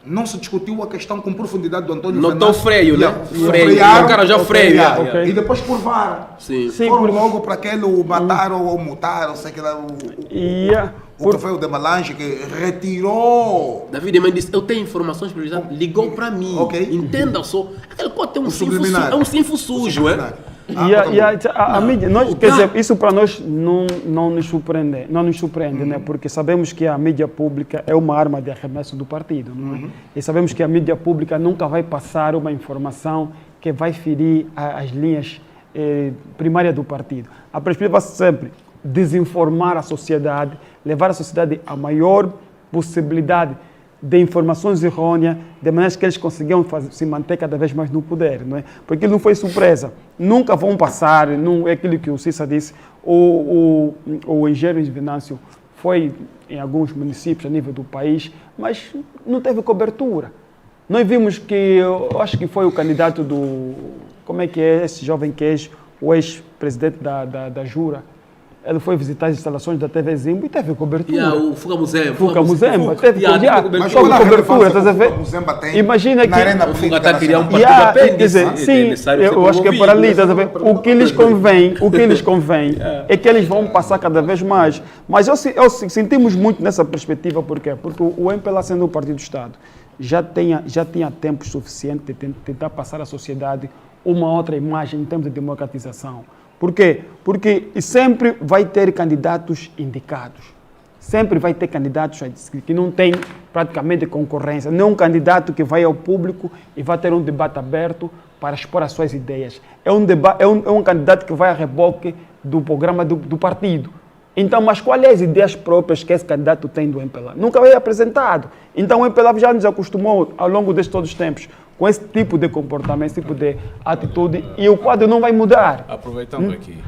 não se discutiu a questão com profundidade do Antônio Notou Venâncio. freio, né? Freio. O cara já freia. Yeah. E depois curvaram. Sim. Foram logo para aquele, o mataram ou mutaram, sei que lá, o que foi o de Malange, que retirou. David Mendes disse, eu tenho informações privilegiadas, ligou para mim. Ok. Entenda só. Aquele cote é um subliminar. é um sinfo sujo, é? A mídia, quer dizer, isso para nós não nos surpreende, né? Porque sabemos que a mídia pública é uma arma de arremesso do partido, não é? E sabemos que a mídia pública nunca vai passar uma informação que vai ferir as linhas primárias do partido. A perspectiva é sempre desinformar a sociedade, levar a sociedade a maior possibilidade de informações errôneas, de maneira que eles conseguiam se manter cada vez mais no poder, não é? Porque não foi surpresa. Nunca vão passar, não é aquilo que o Cissa disse, o engenheiro Venâncio foi em alguns municípios a nível do país, mas não teve cobertura. Nós vimos que, eu acho que foi o candidato como é que é esse jovem que é o ex-presidente da Jura. Ele foi visitar as instalações da TV Zimbo e teve cobertura. O Fuga Muzemba. Fuga Muzemba. Teve Mas cobertura, estás a ver? Imagina que... na arena política está a criar um nacional. partido Quer dizer, sim, eu acho que é por ali, estás a ver? O que lhes convém é que eles vão passar cada vez mais. Mas eu sentimos muito nessa perspectiva, por quê? Porque o MPLA, sendo um partido do Estado, já tinha tempo suficiente de tentar passar à sociedade uma outra imagem em termos de democratização. Por quê? Porque sempre vai ter candidatos indicados. Sempre vai ter candidatos que não têm praticamente concorrência. Não é um candidato que vai ao público e vai ter um debate aberto para expor as suas ideias. É um candidato que vai a reboque do programa do partido. Então, mas quais são as ideias próprias que esse candidato tem do MPLA? Nunca foi apresentado. Então, o MPLA já nos acostumou ao longo de todos os tempos com esse tipo de comportamento, esse tipo de atitude, e o quadro não vai mudar. Aproveitando aqui,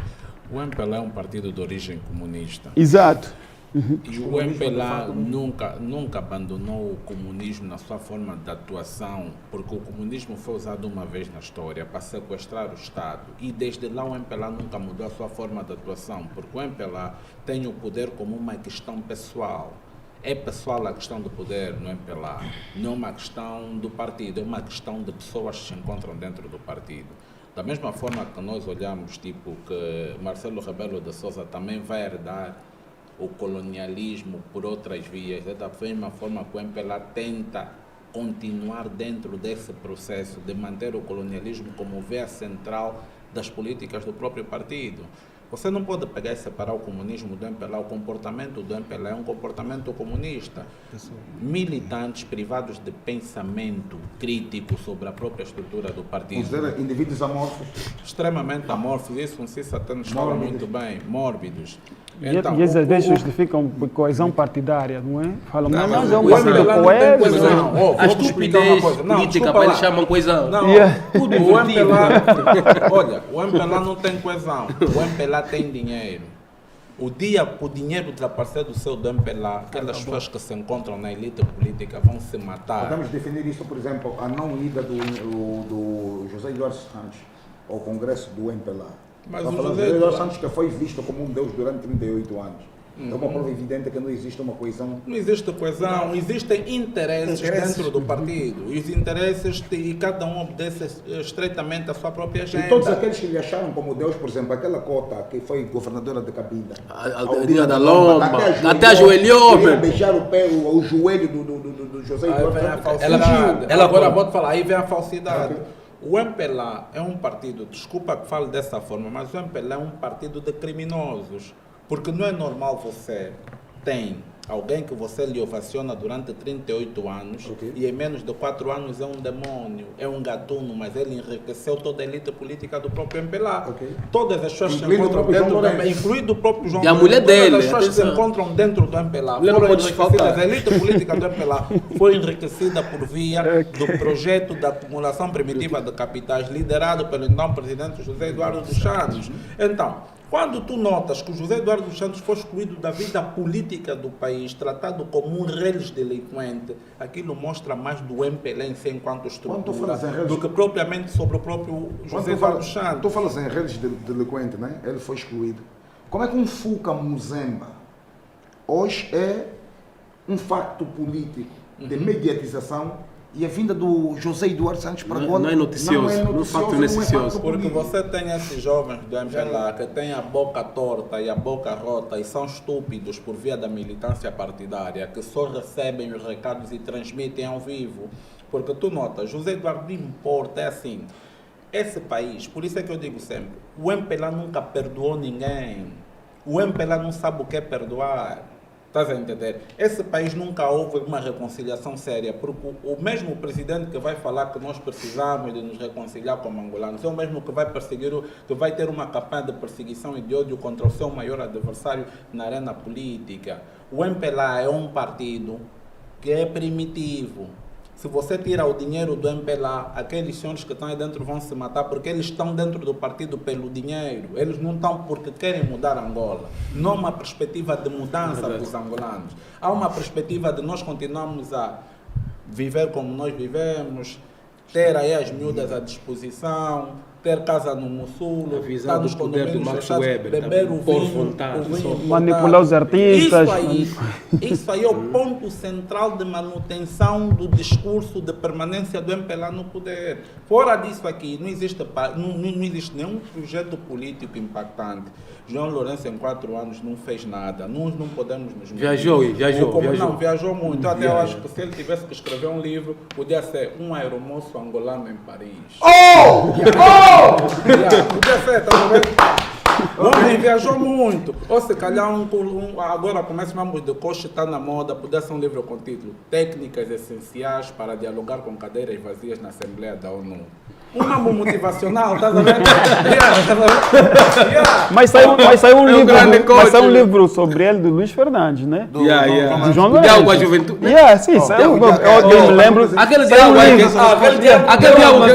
o MPLA é um partido de origem comunista. Exato. E o MPLA nunca abandonou o comunismo na sua forma de atuação, porque o comunismo foi usado uma vez na história para sequestrar o Estado. E desde lá o MPLA nunca mudou a sua forma de atuação, porque o MPLA tem o poder como uma questão pessoal. É pessoal a questão do poder no MPLA, não é uma questão do partido, é uma questão de pessoas que se encontram dentro do partido. Da mesma forma que nós olhamos, tipo, que Marcelo Rebelo de Sousa também vai herdar o colonialismo por outras vias, é da mesma forma que o MPLA tenta continuar dentro desse processo de manter o colonialismo como via central das políticas do próprio partido. Você não pode pegar e separar o comunismo do MPLA. O comportamento do MPLA é um comportamento comunista. Militantes privados de pensamento crítico sobre a própria estrutura do partido. Considera indivíduos amorfos? Extremamente amorfos. Isso o Cissa até nos fala muito bem. Mórbidos. Então, e às vezes justificam coesão partidária, não é? Falam, não, mas é um partido coeso. A estupidez política para eles chamam coesão. Não, tudo o MPLA, olha, o MPLA não tem coesão. O MPLA tem dinheiro. O dia que o dinheiro desaparecer do seu do MPLA, aquelas pessoas que se encontram na elite política vão se matar. Podemos definir isso, por exemplo, a não ida do José Eduardo Santos ao Congresso do MPLA. Mas o José Eduardo Santos que foi visto como um deus durante 38 anos. É uma prova evidente que não existe uma coesão. Não existe coesão, existem interesses dentro do partido. E os interesses, e cada um obedece estreitamente à sua própria agenda. E todos aqueles que lhe acharam como Deus, por exemplo, aquela cota que foi governadora de Cabinda. A Dina da Lomba, até ajoelhou. Queria beijar o joelho do José Eduardo Santos. Agora vou te falar, aí vem a falsidade. O MPLA é um partido, desculpa que fale dessa forma, mas o MPLA é um partido de criminosos. Porque não é normal você tem alguém que você lhe ovaciona durante 38 anos e em menos de 4 anos é um demônio, é um gatuno, mas ele enriqueceu toda a elite política do próprio MPLA. Todas as pessoas que se encontram dentro do MPLA, incluindo o próprio João e a mulher dele. Todas as pessoas que se encontram dentro do MPLA foram enriquecidas. A elite política do MPLA foi enriquecida por via do projeto da acumulação primitiva de capitais liderado pelo então presidente José Eduardo dos Santos. Então, quando tu notas que o José Eduardo dos Santos foi excluído da vida política do país, tratado como um reles delinquente, aquilo mostra mais do MPLA em si enquanto estrutura do que propriamente sobre o próprio José Eduardo dos Santos. Tu falas em reles delinquente, né? Ele foi excluído. Como é que um Fuga Muzemba hoje é um facto político de mediatização e a vinda do José Eduardo Santos para agora não é noticioso, não é facto noticioso. Porque você tem esses jovens do MPLA que têm a boca torta e a boca rota e são estúpidos por via da militância partidária, que só recebem os recados e transmitem ao vivo. Porque tu notas, José Eduardo não importa, é assim, esse país, por isso é que eu digo sempre, o MPLA nunca perdoou ninguém. O MPLA não sabe o que é perdoar. Estás a entender? Esse país nunca houve uma reconciliação séria, porque o mesmo presidente que vai falar que nós precisamos de nos reconciliar como angolanos é o mesmo que vai perseguir, que vai ter uma campanha de perseguição e de ódio contra o seu maior adversário na arena política. O MPLA é um partido que é primitivo. Se você tira o dinheiro do MPLA, aqueles senhores que estão aí dentro vão se matar porque eles estão dentro do partido pelo dinheiro. Eles não estão porque querem mudar Angola. Não há uma perspectiva de mudança dos angolanos. Há uma perspectiva de nós continuarmos a viver como nós vivemos, ter aí as miúdas à disposição, ter casa no Mussulo, A visão estar nos do poder do condomínios Max fechados, Weber, beber também, o por vinho, vontade, o vinho só. importado. Manipular os artistas. Isso aí é o ponto central de manutenção do discurso de permanência do MPLA no poder. Fora disso aqui, não existe nenhum projeto político impactante. João Lourenço, em 4 anos, não fez nada. Nós não podemos nos mentir. Viajou. Não, viajou muito. Até eu acho que se ele tivesse que escrever um livro, podia ser Um Aeromoço Angolano em Paris. Podia ser, tá vendo? O homem viajou muito. Ou se calhar agora começamos de coxa, está na moda, podia ser um livro com título Técnicas Essenciais para Dialogar com Cadeiras Vazias na Assembleia da ONU. Um mambo motivacional, tá vendo? Mas saiu um livro sobre ele do Luiz Fernandes, né? Do João Lourenço. Diálogo à Juventude. Sim, saiu. Eu me lembro. Aquele diálogo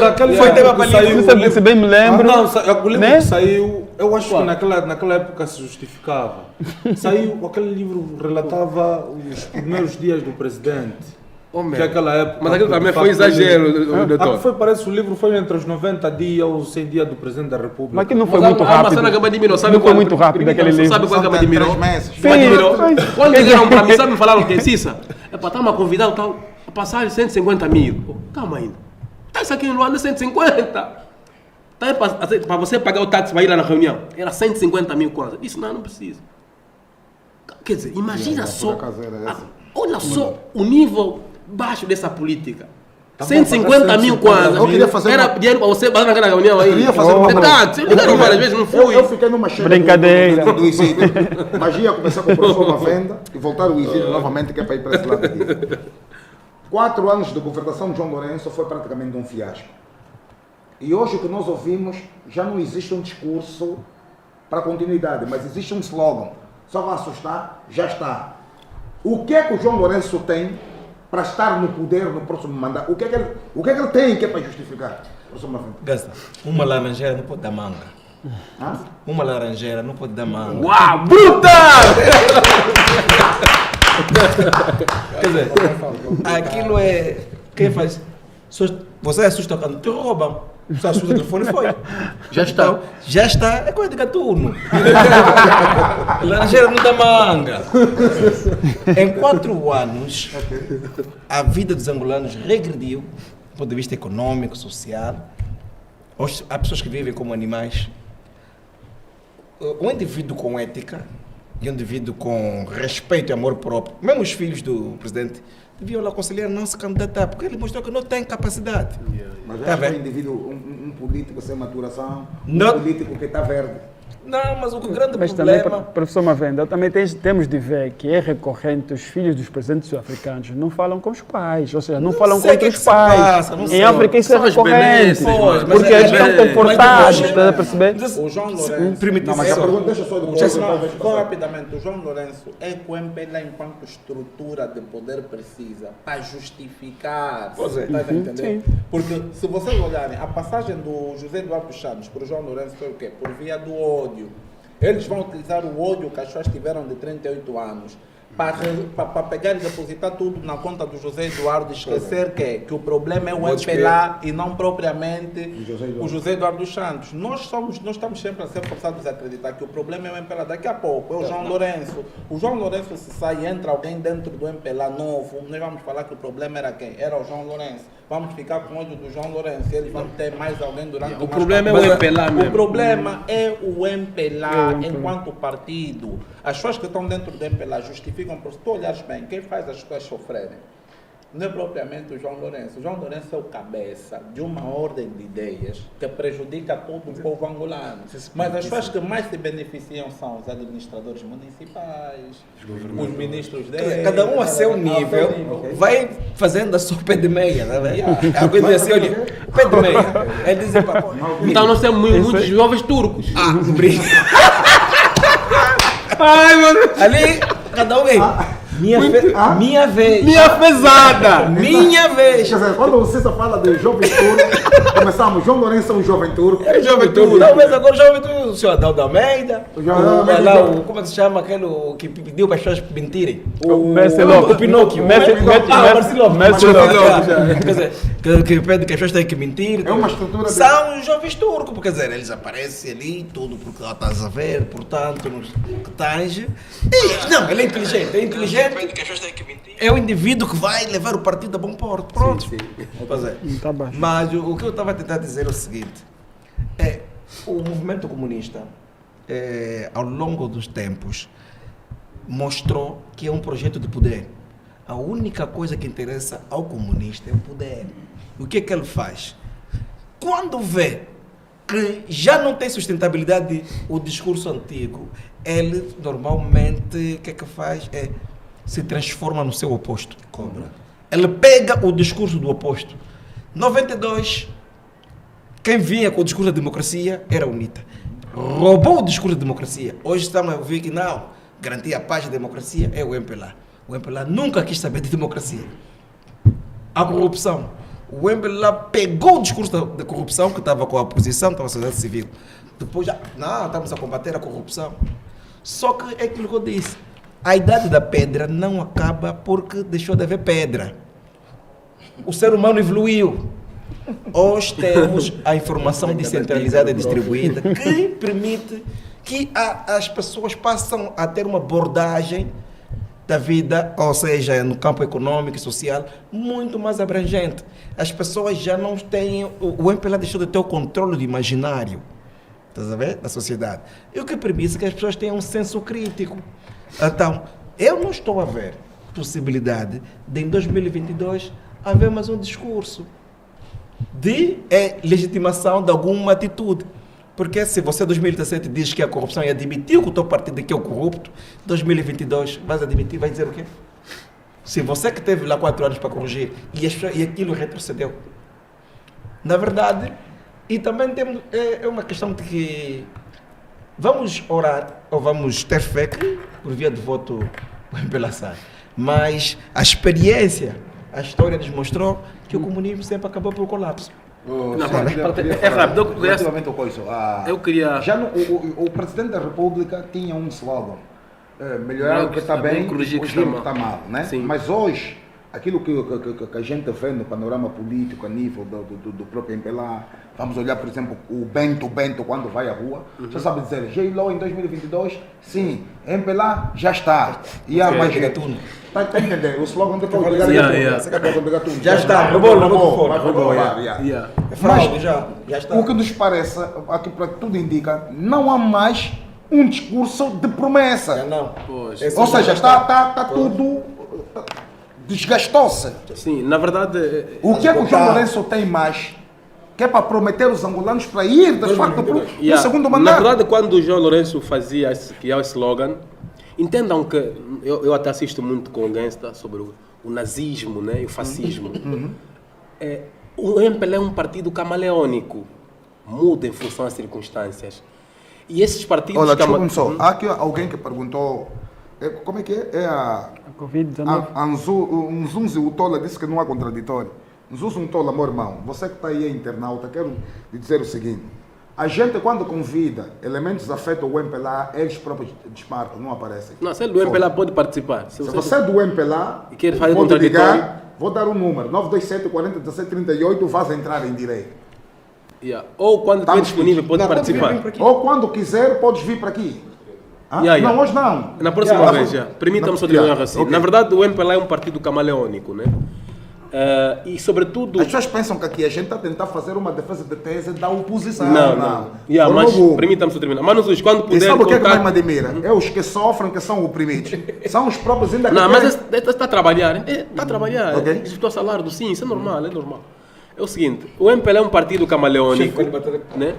Aquele foi tema para livro. Se bem me lembro. O livro que saiu, eu acho que naquela época se justificava. Saiu, aquele livro relatava os primeiros dias do presidente. Que aquela época, mas aquilo também foi exagero, doutor. Parece que o livro foi entre os 90 dias ou 100 dias do Presidente da República. Mas que não foi muito rápido. Não foi muito rápido aquele livro. Sabe qual é que me admirou? Sim. Quando ligaram para mim, sabe me falaram o quê? Cissa, estamos a convidar a passagem 150 mil. Calma ainda. Tá isso aqui no ano 150. Tá para você pagar o táxi para ir lá na reunião. Era 150 mil quase. Isso não precisa. Quer dizer, imagina só. Olha só o nível baixo dessa política. 150 mil quase. Era dinheiro para você passar naquela reunião aí. Eu queria fazer uma táxi. Ligaram várias vezes, não fui. Eu fiquei numa cheia brincadeira. do exílio. Mas ia começar com o professor Mavenda e voltar o exílio novamente, que é para ir para esse lado aqui. 4 anos de governação de João Lourenço foi praticamente um fiasco. E hoje o que nós ouvimos, já não existe um discurso para continuidade, mas existe um slogan. Só vai assustar, já está. O que é que o João Lourenço tem para estar no poder no próximo mandato? O que é que ele tem que é para justificar? Gasta, uma laranjeira não pode dar manga. Uma laranjeira não pode dar manga. Uau, bruta! Quer dizer, aquilo é... Quem faz? Você assusta quando te roubam. Você assusta o telefone foi. Já está. Então, já está, é coisa de gatuno. Laranjeira não dá manga. Em 4 anos, a vida dos angolanos regrediu, do ponto de vista econômico, social. Há pessoas que vivem como animais. Um indivíduo com ética e um indivíduo com respeito e amor próprio, mesmo os filhos do presidente, deviam lá aconselhar não se candidatar, porque ele mostrou que não tem capacidade. Mas já é um indivíduo, um político sem maturação, um político que está verde. Não, mas o grande mas problema... também, professor Mavenda, também temos de ver que é recorrente os filhos dos presidentes sul-africanos não falam com os pais, ou seja, não falam contra os pais. Em África isso é recorrente, porque eles estão comportados, está a perceber? O João Lourenço... Não, mas a pergunta, deixa só rapidamente, o João Lourenço é que o MPLA, enquanto estrutura de poder, precisa para justificar. Está a entender? Porque se vocês olharem, a passagem do José Eduardo Chaves para o João Lourenço foi o quê? Por via do ódio. Eles vão utilizar o ódio que as pessoas tiveram de 38 anos para pegar e depositar tudo na conta do José Eduardo e esquecer que o problema é o MPLA e não propriamente o José Eduardo Santos. Nós estamos sempre a ser forçados a acreditar que o problema é o MPLA. Daqui a pouco é o João Lourenço. O João Lourenço, se sai e entra alguém dentro do MPLA novo, nós vamos falar que o problema era quem? Era o João Lourenço. Vamos ficar com ódio do João Lourenço e eles vão ter mais alguém durante o problema é o MPLA mesmo. O problema é o MPLA enquanto partido. As pessoas que estão dentro do MPLA justificam, se tu olhares bem, quem faz as pessoas sofrerem não é propriamente o João Lourenço. O João Lourenço é o cabeça de uma ordem de ideias que prejudica todo o povo angolano. Mas as pessoas que mais se beneficiam são os administradores municipais, os ministros deles. Cada um a seu nível vai fazendo a sua pé de meia, não é? Alguém diz assim, olha, pé de meia. Ele diz, então nós temos muitos jovens turcos. Brinca. Ai, mano. Ali, cada um vem. Minha vez. Minha pesada! Minha vez. Quer dizer, quando o César fala de jovem turco, começamos, João Lourenço é um jovem turco. É jovem turco. Não, mas agora jovem turco, o senhor Adaldo Almeida. Como é que se chama aquele que pediu para as pessoas mentirem? O Pinóquio. Quer dizer, que pede que as pessoas têm que mentir. É uma estrutura de... São os jovens turcos, quer dizer, eles aparecem ali, tudo porque lá estás a ver, portanto, que tange. Não, ele é inteligente, é o indivíduo que vai levar o partido a bom porto. Pronto. Sim. Mas o que eu estava a tentar dizer é o seguinte: o movimento comunista, ao longo dos tempos, mostrou que é um projeto de poder. A única coisa que interessa ao comunista é o poder. O que é que ele faz? Quando vê que já não tem sustentabilidade o discurso antigo, ele normalmente o que é que faz? Se transforma no seu oposto. Cobra. Ele pega o discurso do oposto. 92, quem vinha com o discurso da democracia era a UNITA. Roubou o discurso da democracia. Hoje estamos a ver que não, garantir a paz e a democracia é o MPLA. O MPLA nunca quis saber de democracia. A corrupção. O MPLA pegou o discurso da corrupção, que estava com a oposição, estava a sociedade civil. Depois já, não, estamos a combater a corrupção. Só que é aquilo que eu disse. A idade da pedra não acaba porque deixou de haver pedra. O ser humano evoluiu. Hoje temos a informação descentralizada e distribuída que permite que as pessoas passam a ter uma abordagem da vida, ou seja, no campo econômico e social, muito mais abrangente. As pessoas já não têm... O MPLA deixou de ter o controle do imaginário, estás a ver? Da sociedade. E o que permite que as pessoas tenham um senso crítico. Então, eu não estou a ver possibilidade de, em 2022, haver mais um discurso de legitimação de alguma atitude. Porque se você em 2017 diz que a corrupção e admitiu que o teu partido é que é o corrupto, 2022 vais admitir, vai dizer o quê? Se você que teve lá 4 anos para corrigir e aquilo retrocedeu. Na verdade, e também temos, é uma questão de que vamos orar ou vamos ter fé que por via de voto o MPLA sai. Mas a experiência, a história nos mostrou que o comunismo sempre acabou por colapso. É rápido. Relativamente ao coisa, Eu queria... Já o Presidente da República tinha um slogan. Melhorar o que está bem, corrigir o que está mal. Né? Mas hoje, aquilo que a gente vê no panorama político a nível do próprio MPLA, vamos olhar, por exemplo, o Bento quando vai à rua, já sabe dizer, J-Lo em 2022, sim, MPLA já está. E há mais gatuno. Está a entender? O slogan de Paulo Gatuno. Já está, já está. O que nos parece, aqui para tudo indica, não há mais um discurso de promessa. Não. Ou seja, está tudo... desgastou-se. Sim, na verdade... O que é que o João Lourenço tem mais? Que é para prometer os angolanos para ir, de facto, para o segundo mandato. Na verdade, quando o João Lourenço criava esse slogan, entendam que eu até assisto muito com o Gangsta sobre o nazismo, né, e o fascismo. O MPLA é um partido camaleônico, muda em função das circunstâncias. E esses partidos... Olha, desculpa-me só, há aqui alguém que perguntou, como é que é? É a Covid-19. Nzunzi Utola disse que não há contraditório. Nzunzi Utola, meu irmão, você que está aí internauta, quero lhe dizer o seguinte. A gente, quando convida elementos afetos ao MPLA, eles próprios desmarcam, não aparecem. Não, se é do MPLA pode participar. Se você é do MPLA, e quer fazer pode ligar, vou dar um número, 927 40 17 38, vais entrar em direito. Ou quando estiver disponível, pode participar. Ou quando quiser, podes vir para aqui. Não, hoje não. Na próxima vez, já. Permita-me só terminar assim. Na verdade, o MPLA é um partido camaleônico, né? E sobretudo... As pessoas pensam que aqui a gente está a tentar fazer uma defesa de tese da oposição. Não. Mas permita-me só terminar. Mas quando puder... E sabe o que é que mais me admira? É os que sofrem, que são oprimidos. São os próprios ainda que... Não, mas está a trabalhar. Está a trabalhar. Executou o salário do sim, isso é normal, É o seguinte, o MPLA é um partido camaleônico, né?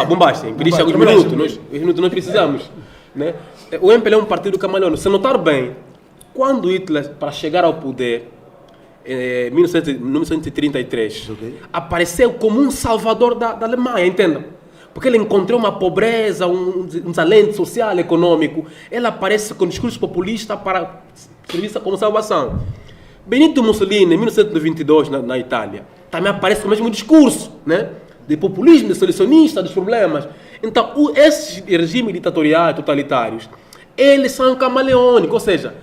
Bombaste, pediste alguns minutos, nós precisamos, né? O MPLA é um partido camaleônico. Se notar bem, quando Hitler, para chegar ao poder, em 1933, apareceu como um salvador da Alemanha, entendam? porque ele encontrou uma pobreza, um desalento social, econômico. Ele aparece com discurso populista para servir como salvação. Benito Mussolini, em 1922, na Itália, também aparece com o mesmo discurso, né? De populismo, de solucionista dos problemas. Então, esses regimes ditatoriais, totalitários, eles são camaleônicos, ou seja,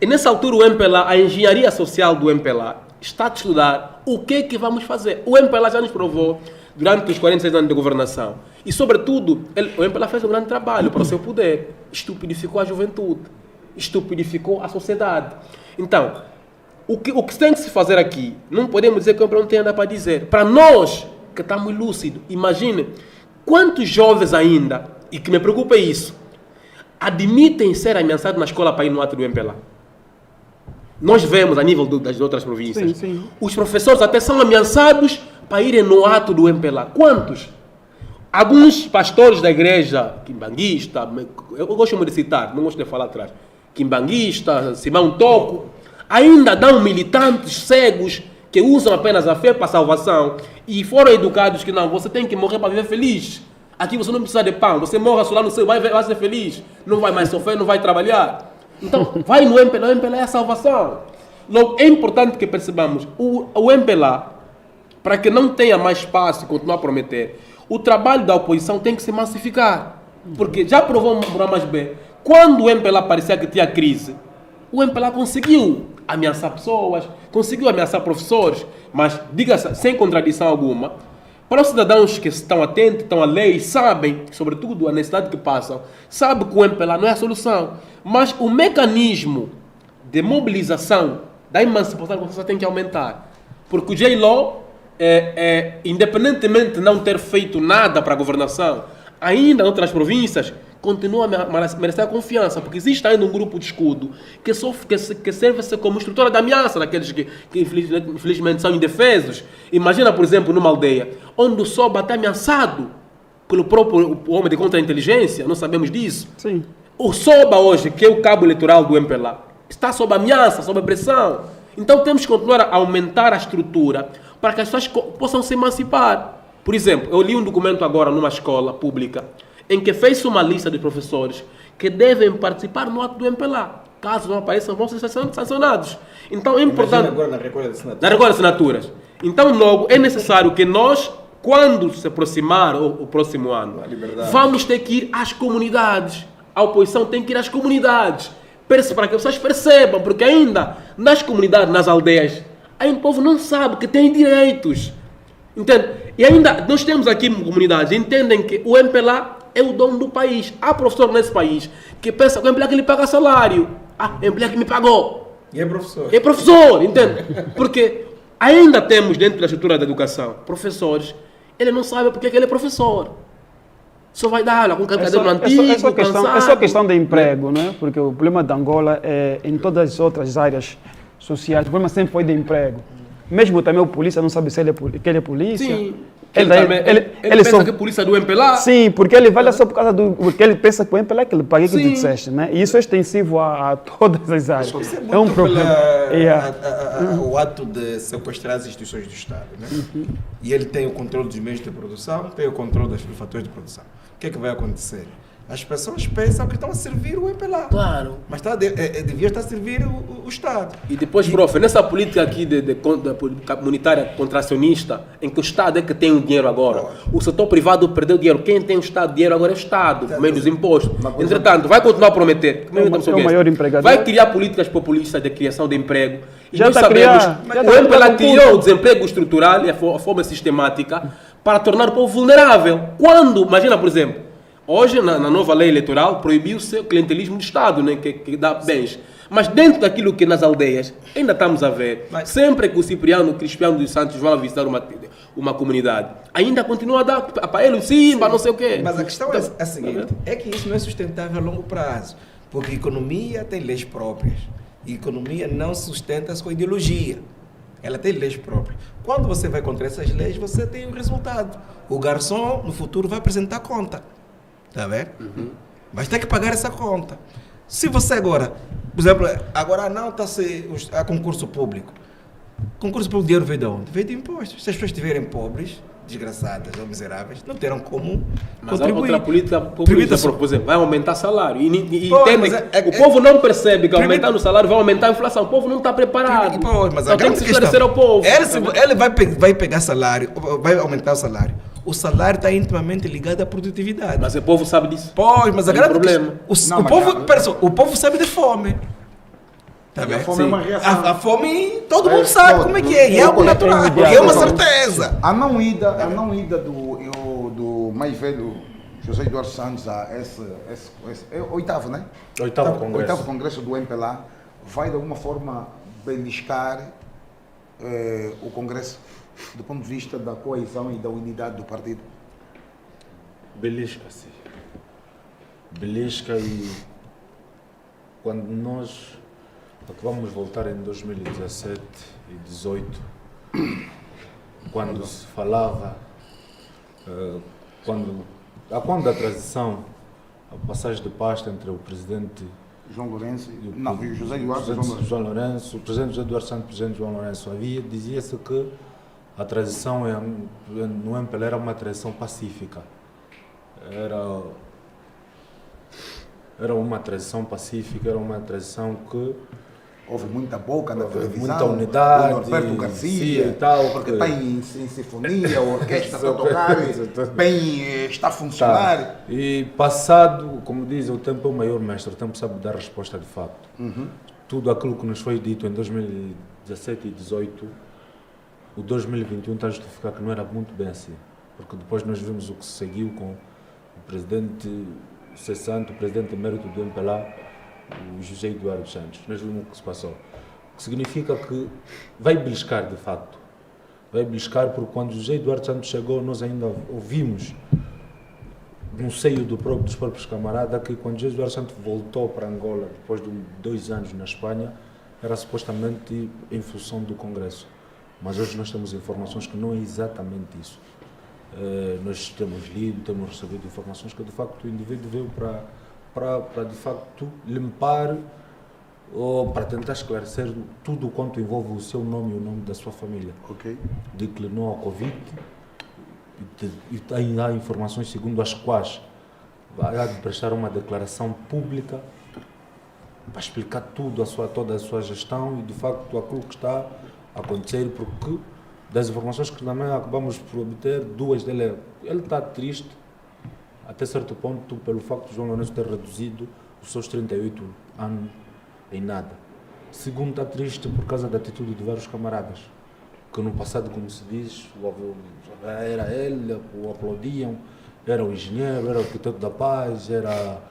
nessa altura o MPLA, a engenharia social do MPLA, está a estudar o que vamos fazer. O MPLA já nos provou, durante os 46 anos de governação, e sobretudo, o MPLA fez um grande trabalho para o seu poder, estupidificou a juventude, estupidificou a sociedade. Então, o que tem que se fazer aqui, não podemos dizer que o MPLA não tem nada para dizer. Para nós, que estamos lúcidos, imagine quantos jovens ainda, e que me preocupa é isso, admitem ser ameaçados na escola para ir no ato do MPLA. Nós vemos a nível das outras províncias. Sim, sim. Os professores até são ameaçados para irem no ato do MPLA. Quantos? Alguns pastores da igreja quimbanguista, eu gosto de citar, não gosto de falar atrás, quimbanguista, Simão Toco, ainda dão militantes cegos que usam apenas a fé para a salvação e foram educados que não, você tem que morrer para viver feliz. Aqui você não precisa de pão, você morre lá no céu, vai ser feliz, não vai mais sofrer, não vai trabalhar. Então, vai no MPLA, o MPLA é a salvação. Logo, é importante que percebamos, o MPLA, para que não tenha mais espaço e continuar a prometer, o trabalho da oposição tem que se massificar. Porque já provou por A mais B, quando o MPLA parecia que tinha crise, o MPLA conseguiu ameaçar pessoas, conseguiu ameaçar professores, mas, diga-se, sem contradição alguma, para os cidadãos que estão atentos, estão à lei, sabem, sobretudo a necessidade que passam, sabem que o MPLA não é a solução, mas o mecanismo de mobilização da emancipação da consciência tem que aumentar. Porque o J-Law, independentemente de não ter feito nada para a governação, ainda em outras províncias, continua a merecer a confiança, porque existe ainda um grupo de escudo que serve-se como estrutura de ameaça daqueles que infelizmente são indefesos. Imagina, por exemplo, numa aldeia, onde o SOBA está ameaçado pelo próprio homem de contra-inteligência, não sabemos disso. Sim. O SOBA hoje, que é o cabo eleitoral do MPLA, está sob ameaça, sob pressão. Então temos que continuar a aumentar a estrutura para que as pessoas possam se emancipar. Por exemplo, eu li um documento agora numa escola pública em que fez uma lista de professores que devem participar no ato do MPLA. Caso não apareçam, vão ser sancionados. Então é importante... Agora na recolha de assinaturas. Na recolha de assinaturas. Então, logo, é necessário que nós, quando se aproximar o próximo ano, vamos ter que ir às comunidades. A oposição tem que ir às comunidades. Para que as pessoas percebam, porque ainda nas comunidades, nas aldeias, ainda o povo não sabe que tem direitos. Entende? E ainda nós temos aqui comunidades que entendem que o MPLA é o dono do país. Há professor nesse país que pensa que o MPLA que lhe paga salário. O MPLA que me pagou. E é professor. É professor, entende? Porque ainda temos dentro da estrutura da educação professores, ele não sabe porque que ele é professor. Só vai dar aula com caderno antigo, é só questão de emprego, né? Porque o problema de Angola é em todas as outras áreas sociais. O problema sempre foi de emprego. Mesmo também o polícia não sabe se ele é polícia. Sim. Ele pensa que é polícia do MPLA? Sim, porque ele vai lá só por causa do... Porque ele pensa que o MPLA é que ele paga, que tu disseste, né? E isso é extensivo a todas as áreas. É um problema. O ato de sequestrar as instituições do Estado, né? E ele tem o controle dos meios de produção, tem o controle dos fatores de produção. O que é que vai acontecer? As pessoas pensam que estão a servir o MPLA. Claro. Mas devia estar a servir o Estado. E depois, prof, nessa política aqui de comunitária contracionista, em que o Estado é que tem o dinheiro agora, o setor privado perdeu dinheiro. Quem tem o Estado dinheiro agora é o Estado, por meio dos impostos. Entretanto, vai continuar a prometer. É o maior empregador. Vai criar políticas populistas de criação de emprego. E já nós sabemos que o MPLA criou o desemprego estrutural e a forma sistemática para tornar o povo vulnerável. Quando, imagina, por exemplo, hoje, na nova lei eleitoral, proibiu-se o clientelismo do Estado, né, que dá bens. Mas dentro daquilo que nas aldeias, ainda estamos a ver, sempre que o Cristiano dos Santos vão visitar uma comunidade, ainda continua a dar para ele sim, para não sei o quê. Mas a questão é a seguinte, é que isso não é sustentável a longo prazo, porque a economia tem leis próprias. E a economia não sustenta-se com ideologia. Ela tem leis próprias. Quando você vai contra essas leis, você tem o resultado. O garçom, no futuro, vai apresentar conta. Está vendo? Mas tem que pagar essa conta. Se você agora, por exemplo, agora não está a concurso público, Concurso público, o dinheiro veio de onde? Veio de impostos. Se as pessoas estiverem pobres, desgraçadas ou miseráveis, não terão como mas contribuir. a outra política populista, por exemplo, vai aumentar salário. O Pô, povo não percebe que aumentando o salário vai aumentar a inflação. O povo não está preparado. Mas Então tem que se esclarecer ao povo. Ele vai pegar salário, vai aumentar o salário. O salário está intimamente ligado à produtividade. Mas o povo sabe disso. Pois, mas a Tem grande problema. o povo sabe de fome. Tá A bem? fome é uma reação. A fome, todo mundo sabe como é que é. E é algo natural, é uma certeza. A não ida do mais velho José Eduardo Santos a esse oitavo, né? Oitavo congresso do MPLA vai de alguma forma beliscar o congresso do ponto de vista da coesão e da unidade do partido. Belisca-se. Belisca, e quando nós acabamos de voltar em 2017 e 2018, quando se falava, quando a transição, a passagem de pasta entre o presidente João Lourenço o José Eduardo João Lourenço, o presidente José Eduardo Santos, o presidente João Lourenço, dizia-se que a transição no MPLA era uma transição pacífica. Era uma transição pacífica, era uma transição que houve muita boca na televisão, muita unidade, o Norberto Garcia, e tal, porque está em sinfonia, a orquestra está a tocar, bem, está a funcionar. Tá. E passado, como diz, o tempo é o maior mestre, o tempo sabe dar resposta de facto. Tudo aquilo que nos foi dito em 2017 e 2018, o 2021 está a justificar que não era muito bem assim, porque depois nós vimos o que se seguiu com o presidente cessante, o presidente emérito do MPLA, o José Eduardo Santos. Nós vimos o que se passou. O que significa que vai beliscar de facto. Vai beliscar porque quando o José Eduardo Santos chegou, nós ainda ouvimos no seio dos próprios camaradas que quando o José Eduardo Santos voltou para Angola, depois de 2 anos na Espanha, era supostamente em função do Congresso. Mas hoje nós temos informações que não é exatamente isso. Nós temos lido, temos recebido informações que de facto o indivíduo veio para de facto limpar ou para tentar esclarecer tudo quanto envolve o seu nome e o nome da sua família. Declinou ao Covid e há informações segundo as quais vai prestar uma declaração pública para explicar toda a sua gestão e de facto aquilo que está a acontecer, porque das informações que também acabamos por obter, 2 delas, ele está triste até certo ponto pelo facto de João Lourenço ter reduzido os seus 38 anos em nada. Segundo, está triste por causa da atitude de vários camaradas, que no passado, como se diz, era ele, o aplaudiam, era o engenheiro, era o arquiteto da paz, era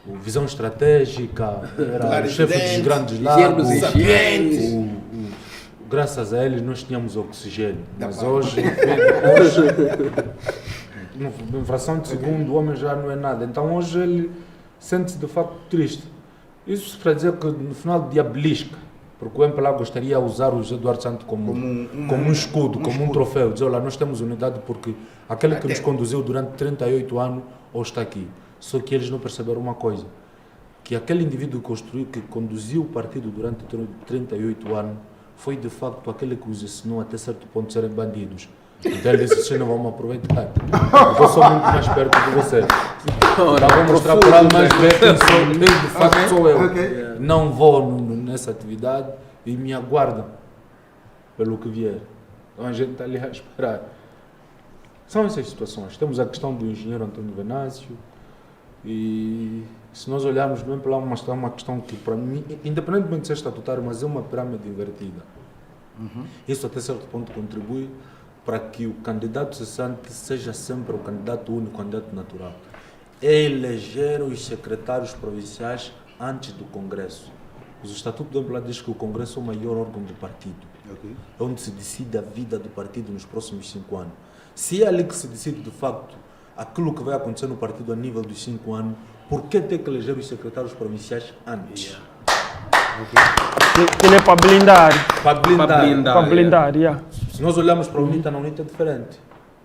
o visão estratégica, era o chefe dos grandes lagos, graças a eles nós tínhamos oxigênio, mas hoje em fração de segundo o homem já não é nada, então hoje ele sente-se de facto triste. Isso para dizer que no final do dia belisca, porque o MPLA gostaria de usar o José Eduardo Santos como um escudo, como um troféu, dizer, olha, nós temos unidade porque aquele que nos conduziu durante 38 anos hoje está aqui. Só que eles não perceberam uma coisa, que aquele indivíduo que conduziu o partido durante 38 anos foi de facto aquele que os ensinou até certo ponto a serem bandidos. Então ele disse, vocês não vão me aproveitar, eu sou muito mais perto de vocês. Então vou mostrar por algo mais ver quem de facto sou eu. Não vou nessa atividade e me aguardam pelo que vier. Então a gente está ali a esperar. São essas situações. Temos a questão do engenheiro Antônio Venâncio e se nós olharmos bem para lá, é uma questão que para mim, independentemente de ser estatutário, mas é uma pirâmide invertida. Isso até certo ponto contribui para que o candidato cessante seja sempre o candidato único, o candidato natural. Eleger os secretários provinciais antes do Congresso. O Estatuto do MPLA diz que o Congresso é o maior órgão do partido, é onde se decide a vida do partido nos próximos 5 anos. Se é ali que se decide de facto aquilo que vai acontecer no partido a nível dos 5 anos, por que ter que eleger os secretários provinciais antes? Que é para blindar. Para blindar. Se nós olharmos para a UNITA, na UNITA é diferente.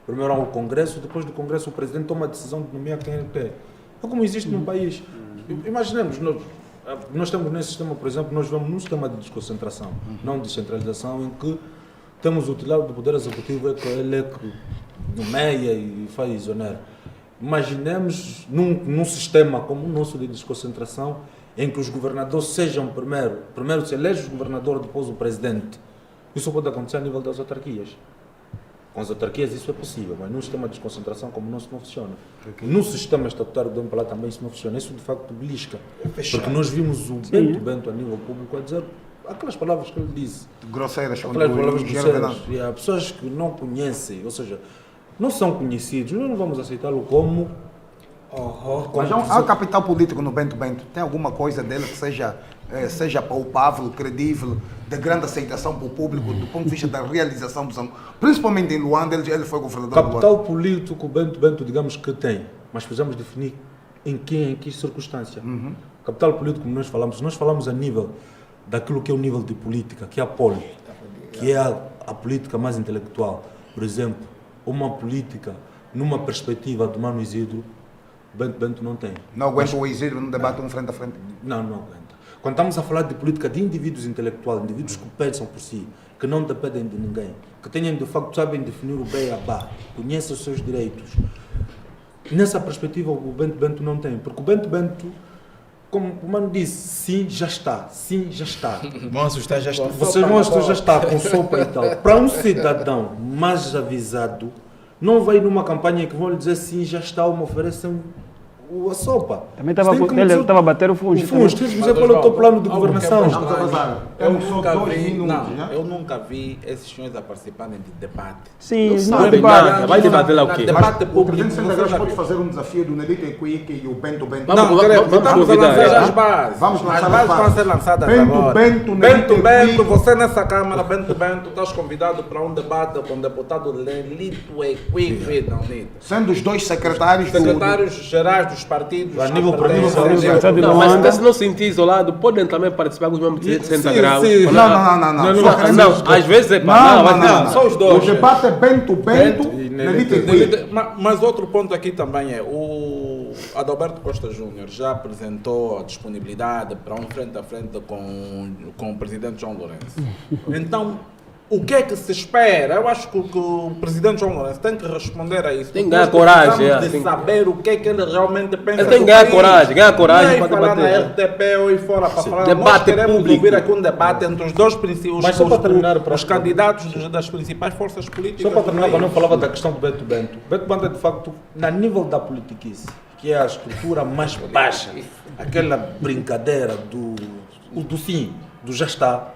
Primeiro há o Congresso, depois do Congresso o Presidente toma a decisão de nomear quem ele quer. É como existe no país. Imaginemos, Nós temos nesse sistema, por exemplo, nós vemos num sistema de desconcentração, não de descentralização, em que temos o titular do Poder Executivo, ele é que nomeia e faz exonera. Imaginemos num sistema como o nosso de desconcentração, em que os governadores sejam primeiro se elege o governador, depois o presidente. Isso pode acontecer a nível das autarquias. Com as autarquias isso é possível, mas num sistema de desconcentração como o nosso não funciona. No sistema estatutário do MPLA também isso não funciona. Isso de facto belisca. Porque nós vimos o Bento a nível público a dizer aquelas palavras que ele disse. Grosseiras. Aquelas palavras grosseiras. E há pessoas que não conhecem, ou seja, não são conhecidos, nós não vamos aceitá-lo como... Mas há capital político no Bento. Tem alguma coisa dele que seja palpável, credível, de grande aceitação para o público, do ponto de vista da realização dos anos? Principalmente em Luanda, ele foi governador de Luanda. Capital político, Bento, digamos que tem, mas precisamos definir em que circunstância. Capital político, como nós falamos a nível daquilo que é o nível de política, que é a poli, que é a política mais intelectual. Por exemplo, uma política numa perspectiva do Mano Isidro, Bento não tem. Não aguenta o Isidro no debate frente a frente? Não aguenta. Quando estamos a falar de política de indivíduos intelectuais, indivíduos que pensam por si, que não dependem de ninguém, que tenham de facto, sabem definir o bem e a bá, conhecem os seus direitos. Nessa perspectiva o Bento não tem, porque o Bento, como o Mano disse, sim, já está. Vão assustar, já está. Vocês vão assustar, já está, com sopa e tal. Para um cidadão mais avisado, não vai numa campanha que vão lhe dizer sim, já está, me oferecem a sopa. Também estava a bater o fundo. Tens de dizer qual é o teu plano de governação. Eu nunca vi esses senhores a participarem de debate. Sim, não é debate. Vai debater lá o quê? Debate O público. presidente Santa pode fazer um desafio do Nelito Equique e o Bento. Vamos lançar as bases. Vamos lançar as bases vão ser lançadas agora. Bento, você nessa Câmara, Bento, estás convidado para um debate com o deputado Nelito Equique. Sendo os dois secretários gerais dos partidos. A nível para mim, não, mas se não se sentir isolado, podem também participar com os mesmos de 60 graus. Não. Às vezes é para não. Só os dois. O debate é Bento e Nelito Equique. Mas outro ponto aqui também é o Adalberto Costa Júnior já apresentou a disponibilidade para um frente a frente com o presidente João Lourenço. Então, o que é que se espera? Eu acho que o presidente João Lourenço tem que responder a isso. Tem que ganhar coragem. De saber o que é que ele realmente pensa. Ele tem que ganhar coragem para falar debater. na RTP ou ir fora para falar. Debate nós queremos público. ouvir aqui um debate entre os dois principais, os candidatos das principais forças políticas. Só para terminar, quando eu falava da questão do Bento é de facto, na nível da politiquice, que é a estrutura mais baixa, aquela brincadeira do sim, do já está,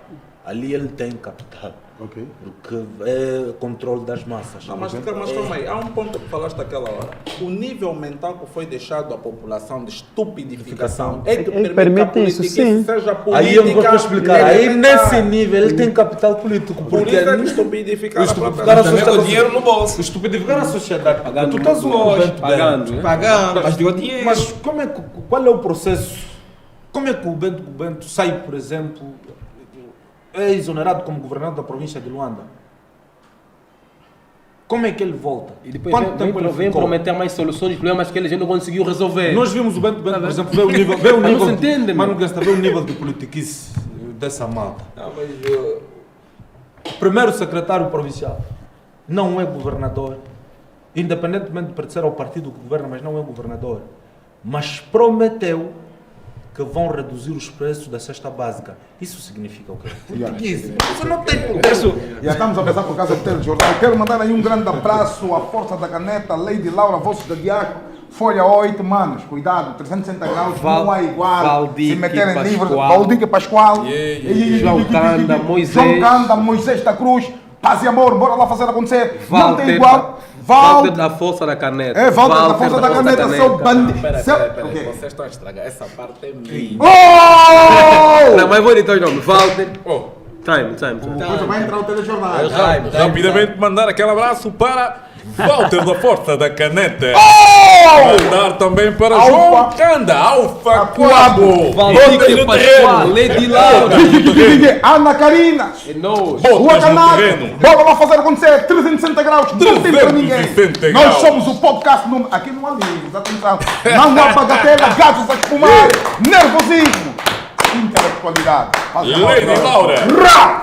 ali ele tem capital. Porque é controle das massas. Não, mas calma aí, há um ponto que falaste aquela hora. O nível mental que foi deixado à população de estupidificação é que permite isso, sim. Seja política. Aí eu não vou explicar. Aí nesse nível ele tem capital político. Por isso é que estupidificar o dinheiro no bolso. Estupidificar a sociedade. Pagando, tu estás pagando, mas deu dinheiro. Mas qual é o processo? Como é que o Bento sai, por exemplo, é exonerado como governador da província de Luanda? Como é que ele volta? E depois vem prometer mais soluções de problemas que ele já não conseguiu resolver. Nós vimos o Bento, por exemplo, ver o nível, se entende, Mano Gasta, ver o nível de politiquice dessa malta. O primeiro secretário provincial não é governador, independentemente de pertencer ao partido que governa, mas não é governador. Mas prometeu que vão reduzir os preços da cesta básica. Isso significa o quê? Isso não tem preço. Já estamos a passar por causa do telejornal. Quero mandar aí um grande abraço à Força da Caneta, Lady Laura, Vozes da Diaco, Folha 8, manos, cuidado, 360 graus, não é igual. Se meterem livros, Valdique Pascoal, João Canda, Moisés da Cruz, paz e amor, bora lá fazer acontecer. Não tem igual. Walter da Força da Caneta. É, Walter da Força da Caneta, seu bandido. Peraí, vocês estão a estragar. Essa parte é minha. Não, mas vou editar os nomes. Walter. Time. Depois vai entrar o telejornal. Rapidamente mandar aquele abraço para Walter da Força da Caneta. Mandar também para João Canda, Alfa Quabo. Valdir Pascoal, Lady Laura. Ana Karina. Rua Canário. Bora lá fazer acontecer. 360 graus. Não tem para ninguém. Nós somos o podcast aqui não há livros. Atenção. Não há bagatela, gatos a espumar. Nervosismo. qualidade. Lady Laura.